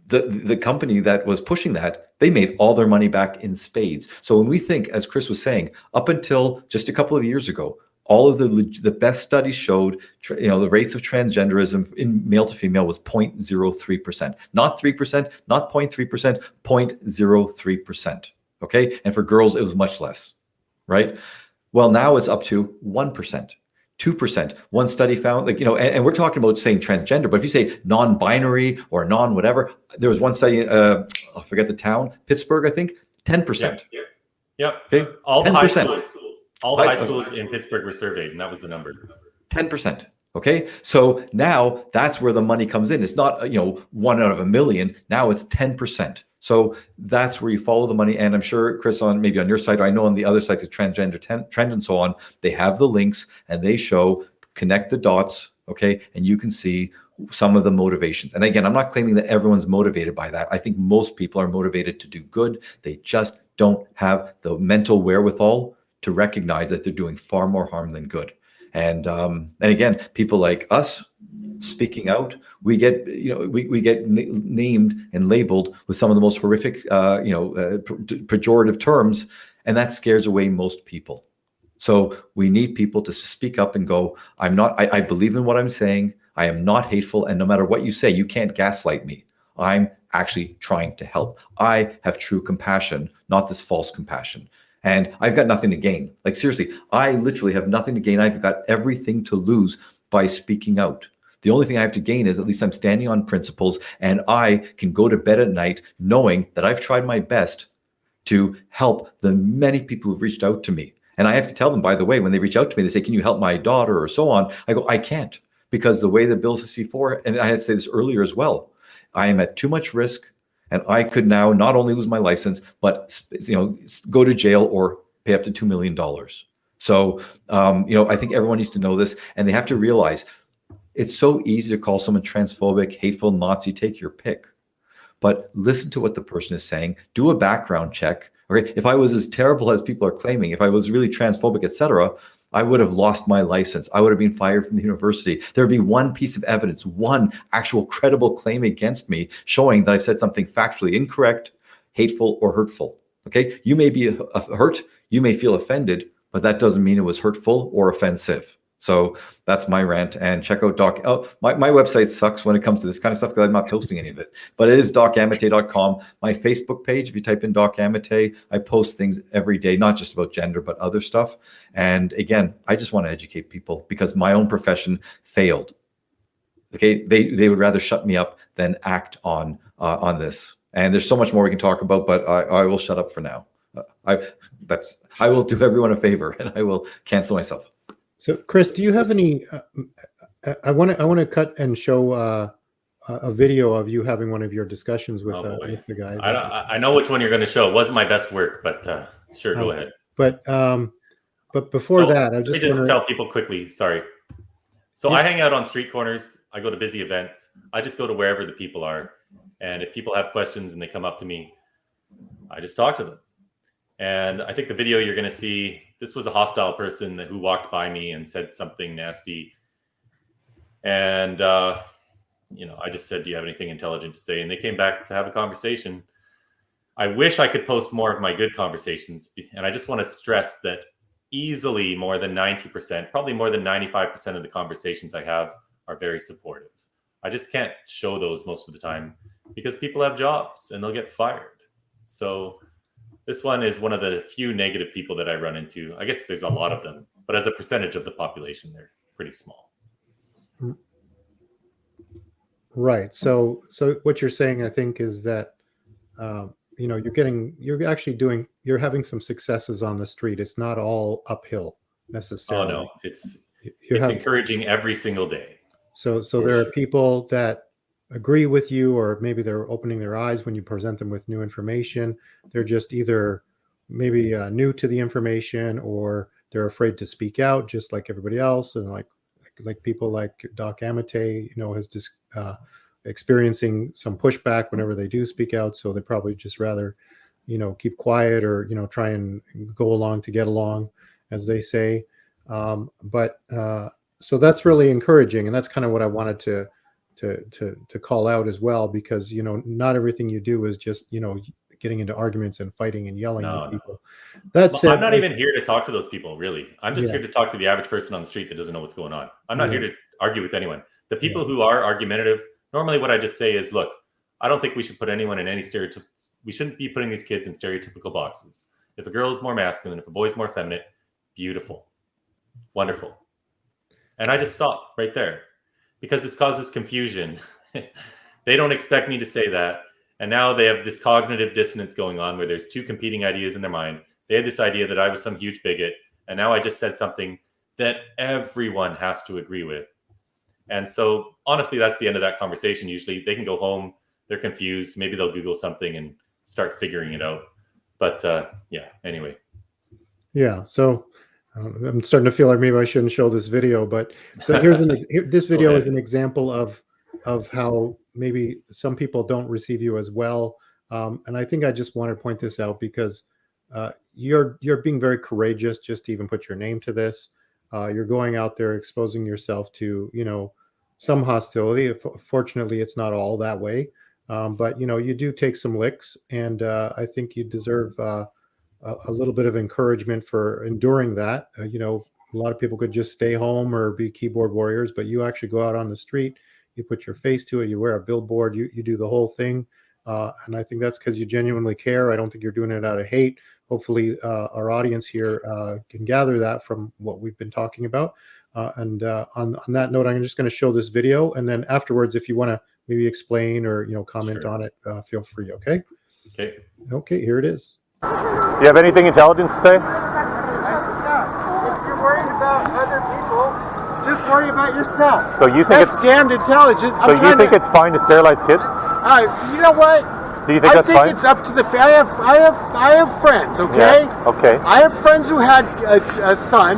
the company that was pushing that, they made all their money back in spades. So when we think, as Chris was saying, up until just a couple of years ago, all of the best studies showed, the rates of transgenderism in male to female was 0.03%, not 3%, not 0.3%, 0.03%. Okay. And for girls, it was much less, right? Well, now it's up to 1%. 2%. One study found, and we're talking about saying transgender, but if you say non-binary or non-whatever, there was one study, I forget the town, Pittsburgh, I think, 10%. Yep. Okay. All the 10%. high schools in Pittsburgh were surveyed, and that was the number. 10%. Okay. So now that's where the money comes in. It's not, 1 out of a million. Now it's 10%. So that's where you follow the money. And I'm sure, Chris, maybe on your site, or I know on the other sites, the transgender trend and so on, they have the links and they show, connect the dots. Okay. And you can see some of the motivations. And again, I'm not claiming that everyone's motivated by that. I think most people are motivated to do good. They just don't have the mental wherewithal to recognize that they're doing far more harm than good. And again, people like us speaking out, we get named and labeled with some of the most horrific, pejorative terms, and that scares away most people. So we need people to speak up and go, I believe in what I'm saying. I am not hateful. And no matter what you say, you can't gaslight me. I'm actually trying to help. I have true compassion, not this false compassion. And I've got nothing to gain. Like, seriously, I literally have nothing to gain. I've got everything to lose by speaking out. The only thing I have to gain is at least I'm standing on principles, and I can go to bed at night knowing that I've tried my best to help the many people who've reached out to me. And I have to tell them, by the way, when they reach out to me, they say, can you help my daughter or so on? I go, I can't, because the way the Bill 64, and I had to say this earlier as well, I am at too much risk. And I could now not only lose my license, but go to jail or pay up to $2 million. So I think everyone needs to know this, and they have to realize it's so easy to call someone transphobic, hateful, Nazi, take your pick. But listen to what the person is saying. Do a background check. Okay, if I was as terrible as people are claiming, if I was really transphobic, etc., I would have lost my license. I would have been fired from the university. There would be one piece of evidence, one actual credible claim against me showing that I've said something factually incorrect, hateful, or hurtful. Okay, you may be hurt, you may feel offended, but that doesn't mean it was hurtful or offensive. So that's my rant. And check out my website sucks when it comes to this kind of stuff because I'm not posting any of it. But it is docamitay.com. My Facebook page, if you type in Doc Amitay, I post things every day, not just about gender, but other stuff. And again, I just want to educate people because my own profession failed. Okay, they would rather shut me up than act on this. And there's so much more we can talk about, but I will shut up for now. I will do everyone a favor and I will cancel myself. So, Chris, do you have any? I want to cut and show a video of you having one of your discussions with the guy. I know which one you're going to show. It wasn't my best work, but sure, go ahead. But before that, I just tell people quickly. Sorry. So yeah. I hang out on street corners. I go to busy events. I just go to wherever the people are, and if people have questions and they come up to me, I just talk to them. And I think the video you're going to see, this was a hostile person who walked by me and said something nasty. And, I just said, do you have anything intelligent to say? And they came back to have a conversation. I wish I could post more of my good conversations. And I just want to stress that easily more than 90%, probably more than 95% of the conversations I have are very supportive. I just can't show those most of the time because people have jobs and they'll get fired. So this one is one of the few negative people that I run into. I guess there's a lot of them, but as a percentage of the population, they're pretty small. Right. So what you're saying, I think, is that, you're having some successes on the street. It's not all uphill necessarily. Oh, no, it's encouraging every single day. So there are people that agree with you, or maybe they're opening their eyes when you present them with new information. They're just either maybe new to the information, or they're afraid to speak out, just like everybody else. And like people like Doc Amitay, has just experiencing some pushback whenever they do speak out. So they probably just rather, keep quiet or, try and go along to get along, as they say. So that's really encouraging. And that's kind of what I wanted to call out as well, because, not everything you do is just, getting into arguments and fighting and yelling No, at no. people. That Well, said, I'm not even here to talk to those people, really. I'm just Yeah. here to talk to the average person on the street that doesn't know what's going on. I'm not Yeah. here to argue with anyone. The people who are argumentative, normally what I just say is, look, I don't think we should put anyone in any stereotypes. We shouldn't be putting these kids in stereotypical boxes. If a girl is more masculine, if a boy is more feminine, beautiful, wonderful. And I just stop right there because this causes confusion. They don't expect me to say that. And now they have this cognitive dissonance going on where there's two competing ideas in their mind. They had this idea that I was some huge bigot. And now I just said something that everyone has to agree with. And so honestly, that's the end of that conversation. Usually they can go home. They're confused. Maybe they'll Google something and start figuring it out. But yeah, anyway. Yeah. So I'm starting to feel like maybe I shouldn't show this video, but so this video is an example of how maybe some people don't receive you as well. And I think I just want to point this out because you're being very courageous just to even put your name to this. You're going out there exposing yourself to, some hostility. Fortunately, it's not all that way. But, you do take some licks, and I think you deserve a little bit of encouragement for enduring that. A lot of people could just stay home or be keyboard warriors, but you actually go out on the street, you put your face to it, you wear a billboard, you do the whole thing. And I think that's because you genuinely care. I don't think you're doing it out of hate. Hopefully our audience here can gather that from what we've been talking about. And on that note, I'm just going to show this video. And then afterwards, if you want to maybe explain or, comment Sure. on it, feel free. Okay. Okay. Okay, here it is. Do you have anything intelligent to say? If you're worried about other people, just worry about yourself. So you think That's damned intelligent. So you think it's fine to sterilize kids? You know what? Do you think I that's think fine? it's up to the family. I have friends. Okay. Yeah. Okay. I have friends who had a son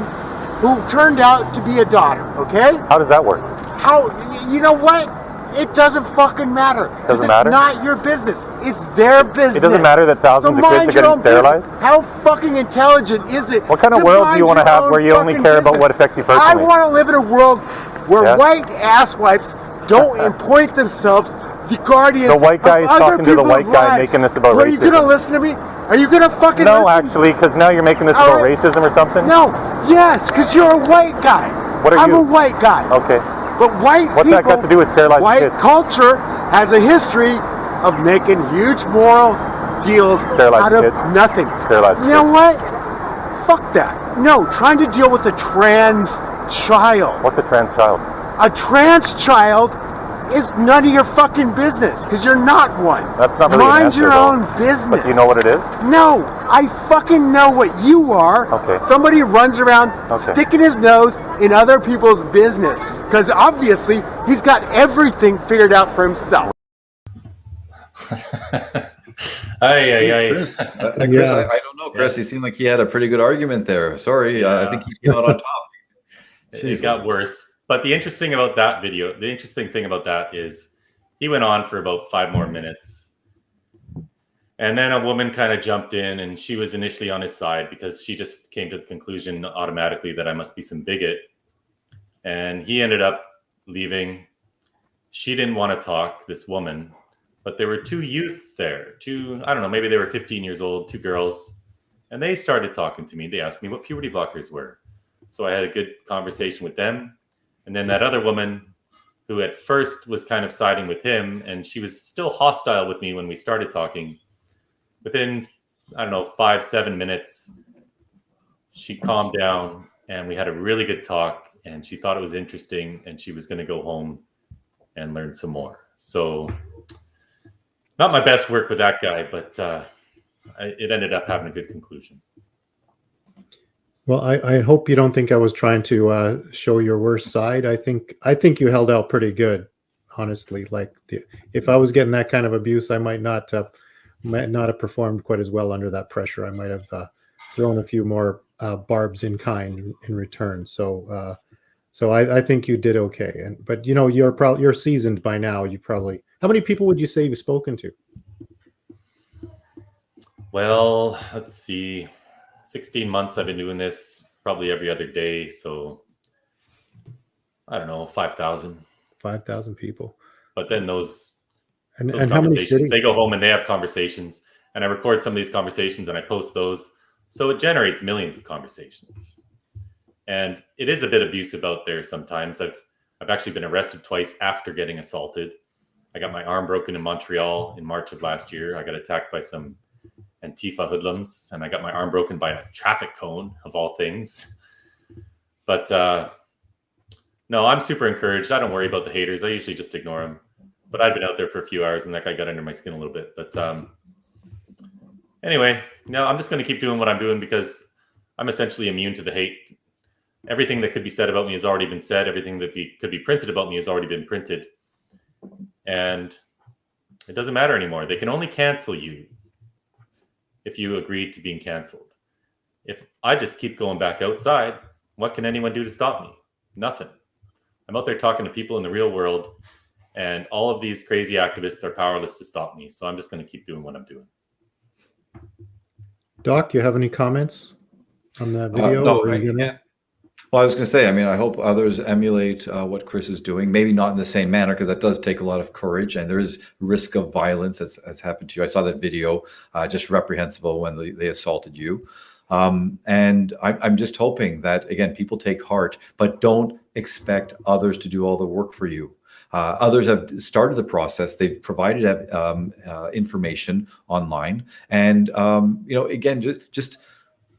who turned out to be a daughter. Okay. How does that work? How? You know what? It doesn't fucking matter. 'Cause Doesn't matter? It's not your business. It's their business. It doesn't matter that thousands So of kids mind are your getting own sterilized? business. How fucking intelligent is it? What kind of to world do you mind want to your have own where you only fucking care about business? what affects you I personally? want to live in a world where Yes. white asswipes don't appoint themselves the guardians. The white guy is of other talking to the white people's guy lives. making this about Are you racism. gonna listen to me? Are you gonna fucking No, listen? actually, because now you're making this All about right. racism or something? No. Yes, because you're a white guy. What are I'm you? a white guy. Okay. But white What's that got to do with sterilizing white kids? culture has a history of making huge moral deals Sterilizing out of kids. nothing. Sterilizing You know kids. what? Fuck that. No, trying to deal with a trans child. What's a trans child? A trans child is none of your fucking business because you're not one. That's not really an Mind answer, your though. own business. But do you know what it is? No, I fucking know what you are. Okay. Somebody who runs around Okay. sticking his nose in other people's business because obviously he's got everything figured out for himself. Chris, Chris, Yeah. I don't know, Chris. He seemed like he had a pretty good argument there. Sorry, I think he came out on top. It got worse. But the interesting thing about that is he went on for about 5 more minutes. And then a woman kind of jumped in, and she was initially on his side because she just came to the conclusion automatically that I must be some bigot. And he ended up leaving. She didn't want to talk, this woman, but there were 2 youth there. 2, I don't know, maybe they were 15 years old, 2 girls. And they started talking to me. They asked me what puberty blockers were. So I had a good conversation with them. And then that other woman who at first was kind of siding with him, and she was still hostile with me when we started talking. Within, 5-7 minutes, she calmed down and we had a really good talk, and she thought it was interesting, and she was going to go home and learn some more. So not my best work with that guy, but it ended up having a good conclusion. Well, I hope you don't think I was trying to show your worst side. I think you held out pretty good, honestly. Like if I was getting that kind of abuse, I might not have performed quite as well under that pressure. I might have thrown a few more barbs in kind in return. So I think you did okay. But you're seasoned by now. How many people would you say you've spoken to? Well, let's see. 16 months I've been doing this, probably every other day. So I don't know, 5,000. 5,000 people. But then those And how many conversations, cities? they go home and they have conversations. and I record some of these conversations and I post those. So it generates millions of conversations. And it is a bit abusive out there sometimes. I've actually been arrested twice after getting assaulted. I got my arm broken in Montreal in March of last year. I got attacked by some Antifa hoodlums, and I got my arm broken by a traffic cone, of all things. But no, I'm super encouraged. I don't worry about the haters. I usually just ignore them. But I've been out there for a few hours, and that guy got under my skin a little bit. But anyway, no, I'm just going to keep doing what I'm doing because I'm essentially immune to the hate. Everything that could be said about me has already been said. Everything that could be printed about me has already been printed. And it doesn't matter anymore. They can only cancel you if you agree to being canceled. If I just keep going back outside, what can anyone do to stop me? Nothing. I'm out there talking to people in the real world, and all of these crazy activists are powerless to stop me. So I'm just going to keep doing what I'm doing. Doc, you have any comments on that video? No, right. Well, I was going to say, I mean, I hope others emulate what Chris is doing. Maybe not in the same manner, because that does take a lot of courage, and there is risk of violence as happened to you. I saw that video, just reprehensible when they assaulted you. And I'm just hoping that, again, people take heart, but don't expect others to do all the work for you. Others have started the process. They've provided information online. And, again, just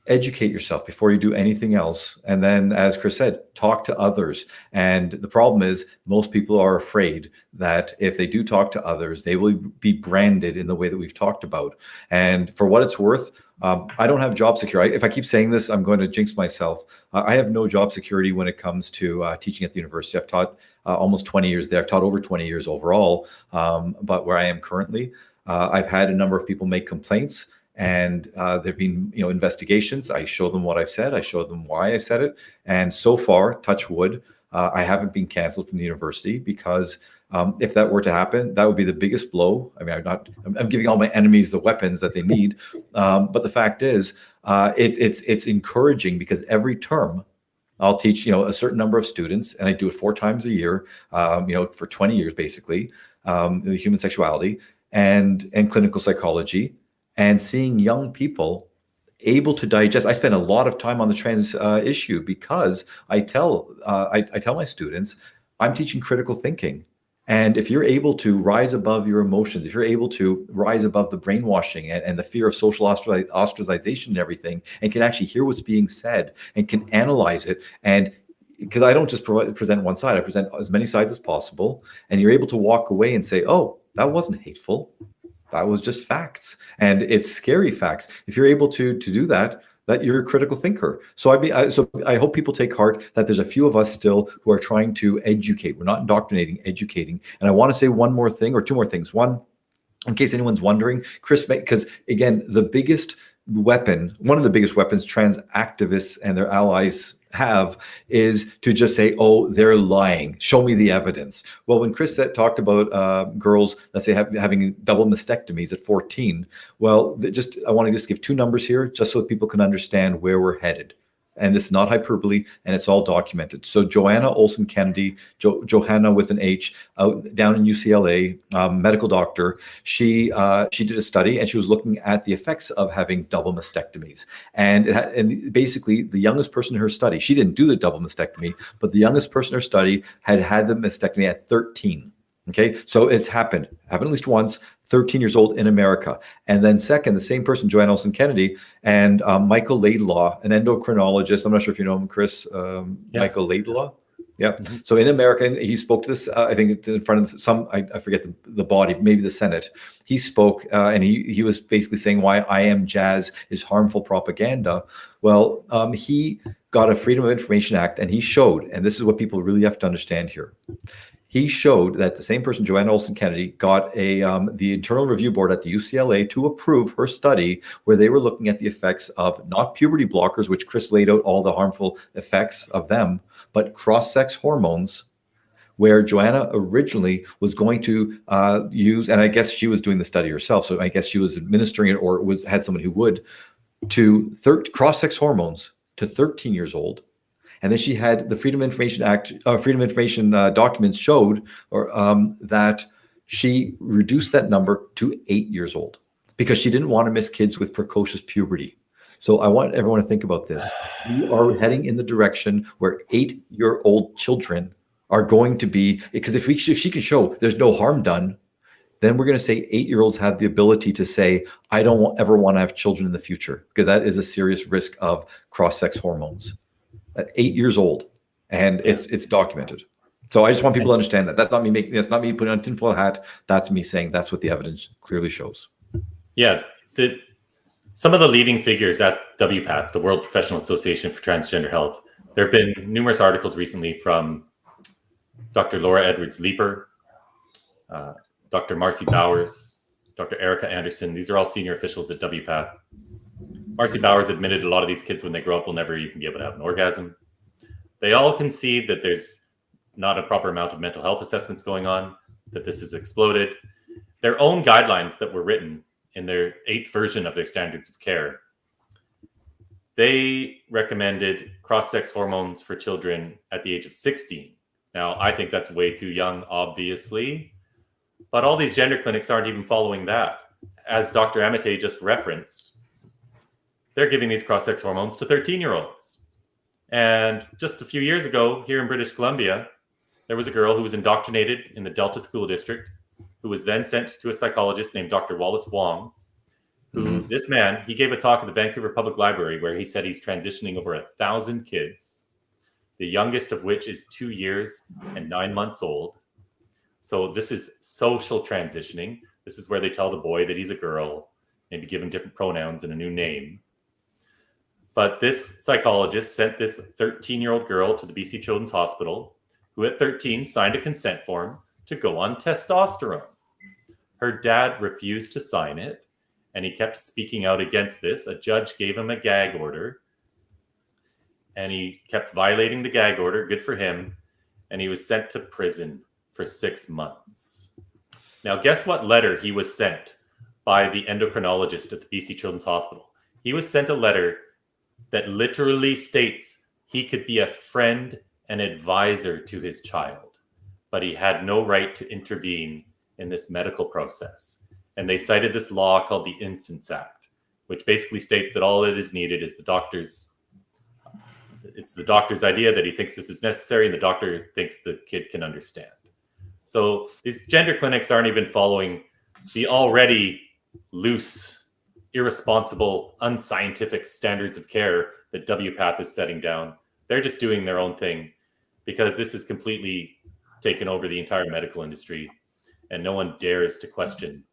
educate yourself before you do anything else. And then, as Chris said, talk to others. And the problem is most people are afraid that if they do talk to others, they will be branded in the way that we've talked about. And for what it's worth, I don't have job security. If I keep saying this, I'm going to jinx myself. I have no job security when it comes to teaching at the university. I've taught almost 20 years there. I've taught over 20 years overall. But where I am currently, I've had a number of people make complaints. And there've been, investigations. I show them what I've said. I show them why I said it. And so far, touch wood, I haven't been canceled from the university, because if that were to happen, that would be the biggest blow. I mean, I'm giving all my enemies the weapons that they need. But the fact is, it's encouraging, because every term I'll teach, a certain number of students, and I do it 4 times a year, for 20 years, basically, the human sexuality and clinical psychology. And seeing young people able to digest. I spend a lot of time on the trans issue, because I tell my students, I'm teaching critical thinking. And if you're able to rise above your emotions, if you're able to rise above the brainwashing and the fear of social ostracization and everything, and can actually hear what's being said and can analyze it, and because I don't just present one side, I present as many sides as possible, and you're able to walk away and say, oh, that wasn't hateful. That was just facts, and it's scary facts. If you're able to do that you're a critical thinker. So I hope people take heart that there's a few of us still who are trying to educate. We're not indoctrinating, educating. And I want to say one more thing, or 2 more things. One, in case anyone's wondering, Chris, because again, one of the biggest weapons trans activists and their allies have is to just say, oh, they're lying. Show me the evidence. Well, when Chris talked about girls, let's say having double mastectomies at 14, well, I want to just give 2 numbers here, just so that people can understand where we're headed. And this is not hyperbole, and it's all documented. So Joanna Olson Kennedy, Johanna with an H, down in UCLA, medical doctor, she did a study, and she was looking at the effects of having double mastectomies. And basically, the youngest person in her study, she didn't do the double mastectomy, but the youngest person in her study had the mastectomy at 13. Okay, so it's happened at least once, 13 years old in America. And then second, the same person, Joanne Olson Kennedy, and Michael Laidlaw, an endocrinologist. I'm not sure if you know him, Chris. Michael Laidlaw. Yeah. Mm-hmm. So in America, and he spoke to this, I think in front of some, I forget the body, maybe the Senate. He spoke and he was basically saying why I Am Jazz is harmful propaganda. Well, he got a Freedom of Information Act, and he showed, and this is what people really have to understand here. He showed that the same person, Joanne Olson Kennedy, got the Internal Review Board at the UCLA to approve her study, where they were looking at the effects of not puberty blockers, which Chris laid out all the harmful effects of them, but cross-sex hormones, where Joanna originally was going to use, and I guess she was doing the study herself, so I guess she was administering it, or had someone who would, to cross-sex hormones to 13 years old. And then she had the Freedom of Information Act, Freedom of Information documents showed that she reduced that number to 8 years old. because she didn't want to miss kids with precocious puberty. So I want everyone to think about this. We are heading in the direction where 8-year-old children are going to be, because if she can show there's no harm done, then we're going to say 8-year-olds have the ability to say, I don't ever want to have children in the future, because that is a serious risk of cross-sex hormones at 8 years old. And it's documented. So I just want people to understand that. That's not me putting on a tinfoil hat. That's me saying that's what the evidence clearly shows. Yeah. Some of the leading figures at WPATH, the World Professional Association for Transgender Health, there have been numerous articles recently from Dr. Laura Edwards-Leeper, Dr. Marcy Bowers, Dr. Erica Anderson. These are all senior officials at WPATH. Marcy Bowers admitted a lot of these kids when they grow up will never even be able to have an orgasm. They all concede that there's not a proper amount of mental health assessments going on, that this has exploded. Their own guidelines that were written in their 8th version of their standards of care, they recommended cross-sex hormones for children at the age of 16. Now, I think that's way too young, obviously, but all these gender clinics aren't even following that. As Dr. Amitay just referenced, they're giving these cross-sex hormones to 13-year-olds. And just a few years ago, here in British Columbia, there was a girl who was indoctrinated in the Delta School District, who was then sent to a psychologist named Dr. Wallace Wong, who this man, he gave a talk at the Vancouver Public Library where he said he's transitioning over 1,000 kids, the youngest of which is 2 years and 9 months old. So this is social transitioning. This is where they tell the boy that he's a girl, maybe give him different pronouns and a new name. But this psychologist sent this 13-year-old girl to the BC Children's Hospital, who at 13 signed a consent form to go on testosterone. Her dad refused to sign it, and he kept speaking out against this. A judge gave him a gag order, and he kept violating the gag order. Good for him. And he was sent to prison for 6 months. Now, guess what letter he was sent by the endocrinologist at the BC Children's Hospital? He was sent a letter that literally states he could be a friend and advisor to his child, but he had no right to intervene in this medical process. And they cited this law called the Infants Act, which basically states that all that is needed is the doctor's idea that he thinks this is necessary, and the doctor thinks the kid can understand. So these gender clinics aren't even following the already loose, irresponsible, unscientific standards of care that WPATH is setting down. They're just doing their own thing because this has completely taken over the entire medical industry, and no one dares to question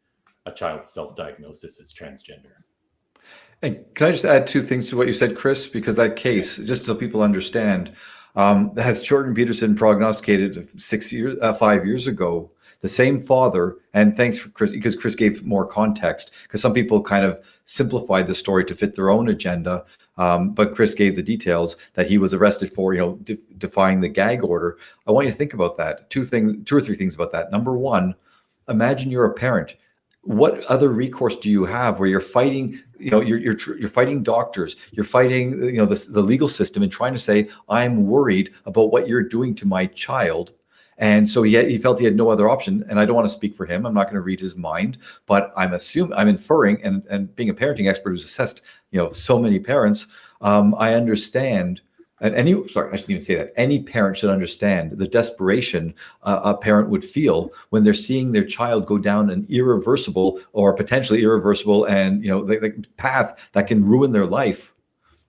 a child's self-diagnosis as transgender. And can I just add 2 things to what you said, Chris? Because that case, just so people understand, has Jordan Peterson prognosticated 5 years ago. The same father, and thanks for Chris, because Chris gave more context, because some people kind of simplified the story to fit their own agenda. But Chris gave the details that he was arrested for, defying the gag order. I want you to think about that. 2 or 3 things about that. Number 1, imagine you're a parent. What other recourse do you have where you're fighting? You're fighting doctors. You're fighting, the legal system, and trying to say, I'm worried about what you're doing to my child. And so he felt he had no other option. And I don't want to speak for him. I'm not going to read his mind, but I'm inferring, and being a parenting expert who's assessed, so many parents, I understand. And I shouldn't even say that. Any parent should understand the desperation a parent would feel when they're seeing their child go down an irreversible or potentially irreversible and the path that can ruin their life.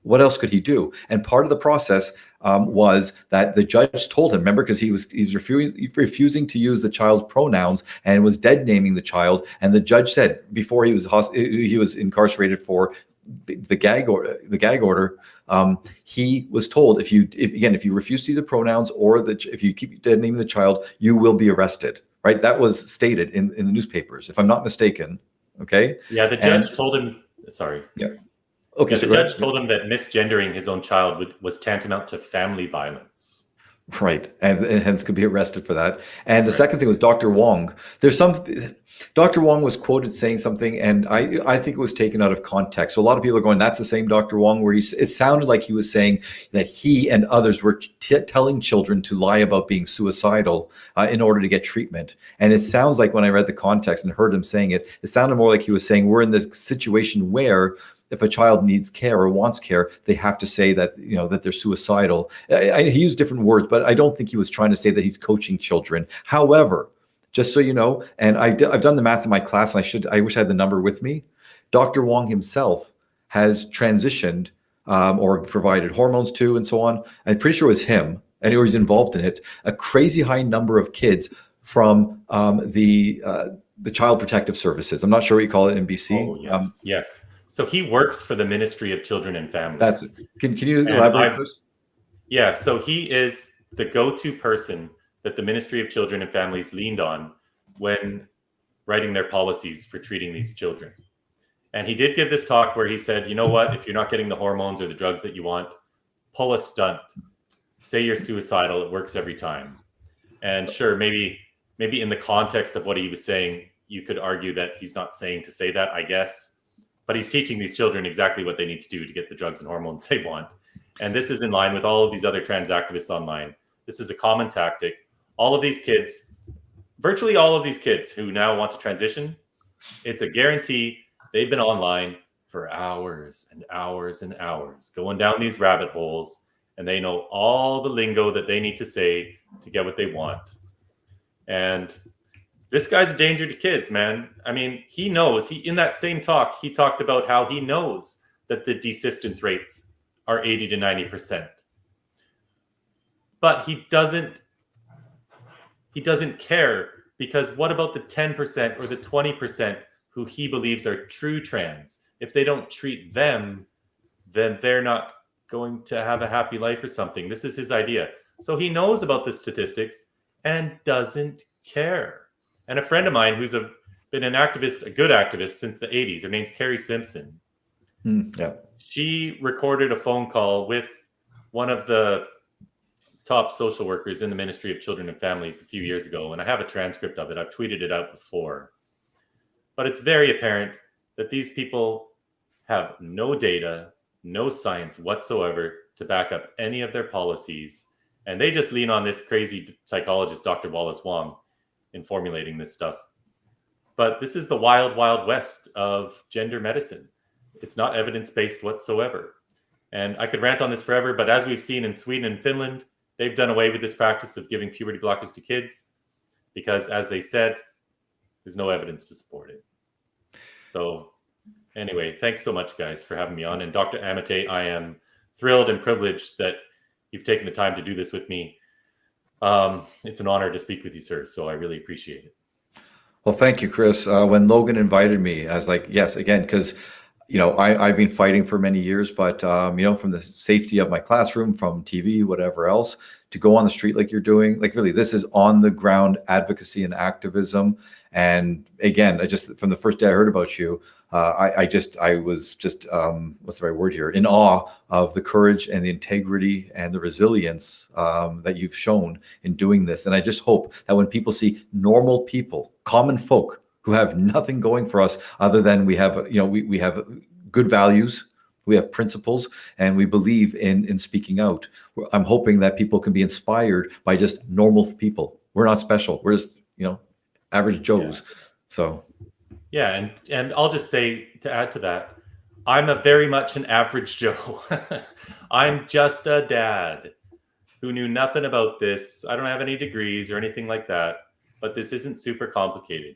What else could he do? And part of the process was that the judge told him, remember, because he's refusing to use the child's pronouns and was dead naming the child. And the judge said before he was incarcerated for the gag order, he was told if you refuse to use the pronouns or if you keep dead naming the child, you will be arrested. Right? That was stated in the newspapers, if I'm not mistaken. Okay. Yeah, the judge told him. Sorry. Yeah. Okay. Yeah, the judge told him that misgendering his own child was tantamount to family violence. Right, and hence could be arrested for that. And the second thing was Dr. Wong. Dr. Wong was quoted saying something, and I think it was taken out of context. So a lot of people are going, "That's the same Dr. Wong," where it sounded like he was saying that he and others were telling children to lie about being suicidal in order to get treatment. And it sounds like when I read the context and heard him saying it, it sounded more like he was saying we're in the situation where, if a child needs care or wants care, they have to say that, that they're suicidal. He used different words, but I don't think he was trying to say that he's coaching children. However, just so you know, and I've done the math in my class, and I wish I had the number with me. Dr. Wong himself has transitioned or provided hormones to, and so on. I'm pretty sure it was him, and he's involved in it. A crazy high number of kids from the Child Protective Services. I'm not sure what you call it in BC. Oh, yes, yes. So he works for the Ministry of Children and Families. Can you elaborate, Chris? Yeah, so he is the go-to person that the Ministry of Children and Families leaned on when writing their policies for treating these children. And he did give this talk where he said, you know what, if you're not getting the hormones or the drugs that you want, pull a stunt. Say you're suicidal, it works every time. And sure, maybe in the context of what he was saying, you could argue that he's not saying to say that, I guess. But he's teaching these children exactly what they need to do to get the drugs and hormones they want. And this is in line with all of these other trans activists online. This is a common tactic. All of these kids, virtually all of these kids who now want to transition, it's a guarantee they've been online for hours and hours and hours, going down these rabbit holes, and they know all the lingo that they need to say to get what they want. And this guy's a danger to kids, man. I mean, he knows. In that same talk, he talked about how he knows that the desistance rates are 80 to 90%. But he doesn't care, because what about the 10% or the 20% who he believes are true trans? If they don't treat them, then they're not going to have a happy life or something. This is his idea. So he knows about the statistics and doesn't care. And a friend of mine who's been an activist, a good activist since the 80s, her name's Carrie Simpson. Yeah. She recorded a phone call with one of the top social workers in the Ministry of Children and Families a few years ago. And I have a transcript of it. I've tweeted it out before. But it's very apparent that these people have no data, no science whatsoever to back up any of their policies. And they just lean on this crazy psychologist, Dr. Wallace Wong, in formulating this stuff. But this is the wild, wild west of gender medicine. It's not evidence-based whatsoever. And I could rant on this forever, but as we've seen in Sweden and Finland, they've done away with this practice of giving puberty blockers to kids because, as they said, there's no evidence to support it. So anyway, thanks so much, guys, for having me on. And Dr. Amitay, I am thrilled and privileged that you've taken the time to do this with me. It's an honor to speak with you, sir. So I really appreciate it. Well, thank you, Chris. When Logan invited me, I was like, yes, again, because, I've been fighting for many years, but, from the safety of my classroom, from TV, whatever else, to go on the street like you're doing, like really, this is on the ground advocacy and activism. And again, from the first day I heard about you, I was just what's the right word here? In awe of the courage and the integrity and the resilience that you've shown in doing this. And I just hope that when people see normal people, common folk who have nothing going for us other than we have, we have good values, we have principles, and we believe in speaking out. I'm hoping that people can be inspired by just normal people. We're not special. We're just, average Joes. Yeah. So. Yeah, and I'll just say, to add to that, I'm a very much an average Joe. I'm just a dad who knew nothing about this. I don't have any degrees or anything like that, but this isn't super complicated.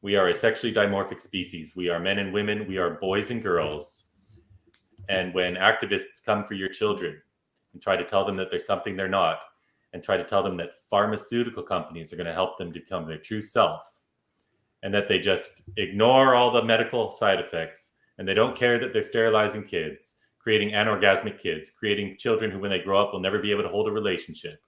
We are a sexually dimorphic species. We are men and women. We are boys and girls. And when activists come for your children and try to tell them that there's something they're not, and try to tell them that pharmaceutical companies are going to help them become their true self, and that they just ignore all the medical side effects, and they don't care that they're sterilizing kids, creating anorgasmic kids, creating children who, when they grow up, will never be able to hold a relationship.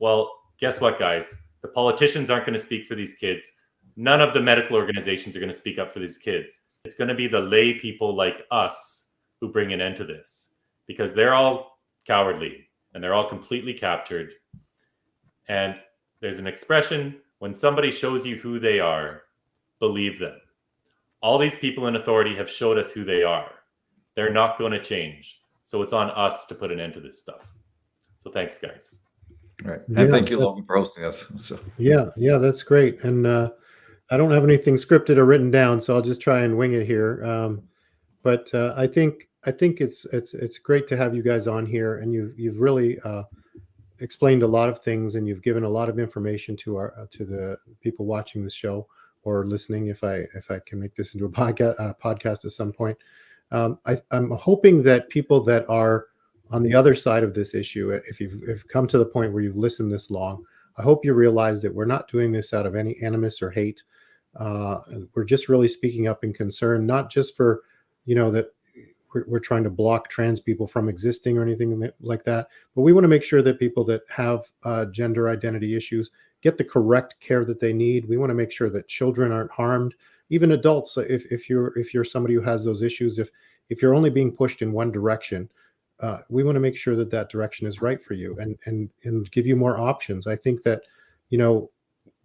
Well, guess what, guys? The politicians aren't going to speak for these kids. None of the medical organizations are going to speak up for these kids. It's going to be the lay people like us who bring an end to this, because they're all cowardly and they're all completely captured. And there's an expression, when somebody shows you who they are, believe them. All these people in authority have showed us who they are. They're not going to change. So it's on us to put an end to this stuff. So thanks, guys. All right. Yeah, And thank you, Logan, for hosting us. So. Yeah, that's great. And I don't have anything scripted or written down, so I'll just try and wing it here. But I think it's great to have you guys on here, and you've really explained a lot of things, and you've given a lot of information to the people watching the show or listening. If I can make this into a podcast at some point, I'm hoping that people that are on the other side of this issue, if you've come to the point where you've listened this long, I hope you realize that we're not doing this out of any animus or hate. We're just really speaking up in concern, not just for, that we're trying to block trans people from existing or anything like that, but we want to make sure that people that have gender identity issues get the correct care that they need. We want to make sure that children aren't harmed, even adults. If you're somebody who has those issues, if you're only being pushed in one direction, we want to make sure that direction is right for you and give you more options. I think that,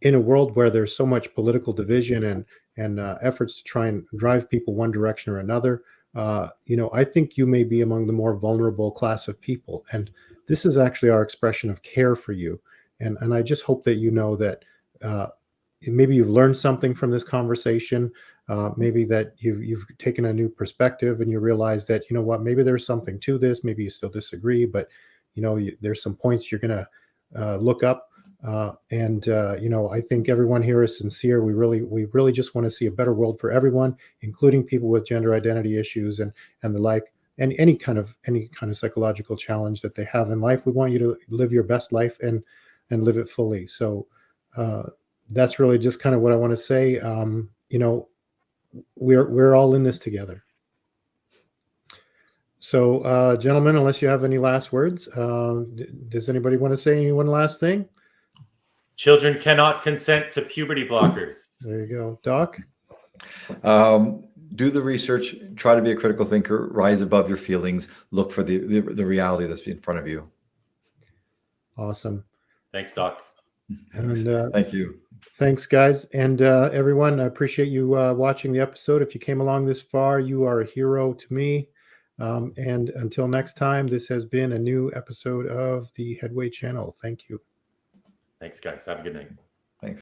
in a world where there's so much political division and efforts to try and drive people one direction or another, I think you may be among the more vulnerable class of people. And this is actually our expression of care for you. And I just hope that you know that maybe you've learned something from this conversation. Maybe that you've taken a new perspective and you realize that, maybe there's something to this. Maybe you still disagree, but, there's some points you're going to look up. I think everyone here is sincere. We really just want to see a better world for everyone, including people with gender identity issues and the like, and any kind of psychological challenge that they have in life. We want you to live your best life and live it fully. So that's really just kind of what I want to say. We're all in this together. So, gentlemen, unless you have any last words, does anybody want to say one last thing? Children cannot consent to puberty blockers. There you go. Doc? Do the research, try to be a critical thinker, rise above your feelings, look for the reality that's in front of you. Awesome. Thanks, Doc. And thank you. Thanks, guys. And everyone, I appreciate you watching the episode. If you came along this far, you are a hero to me. And until next time, this has been a new episode of the Headway Channel. Thank you. Thanks, guys. Have a good night.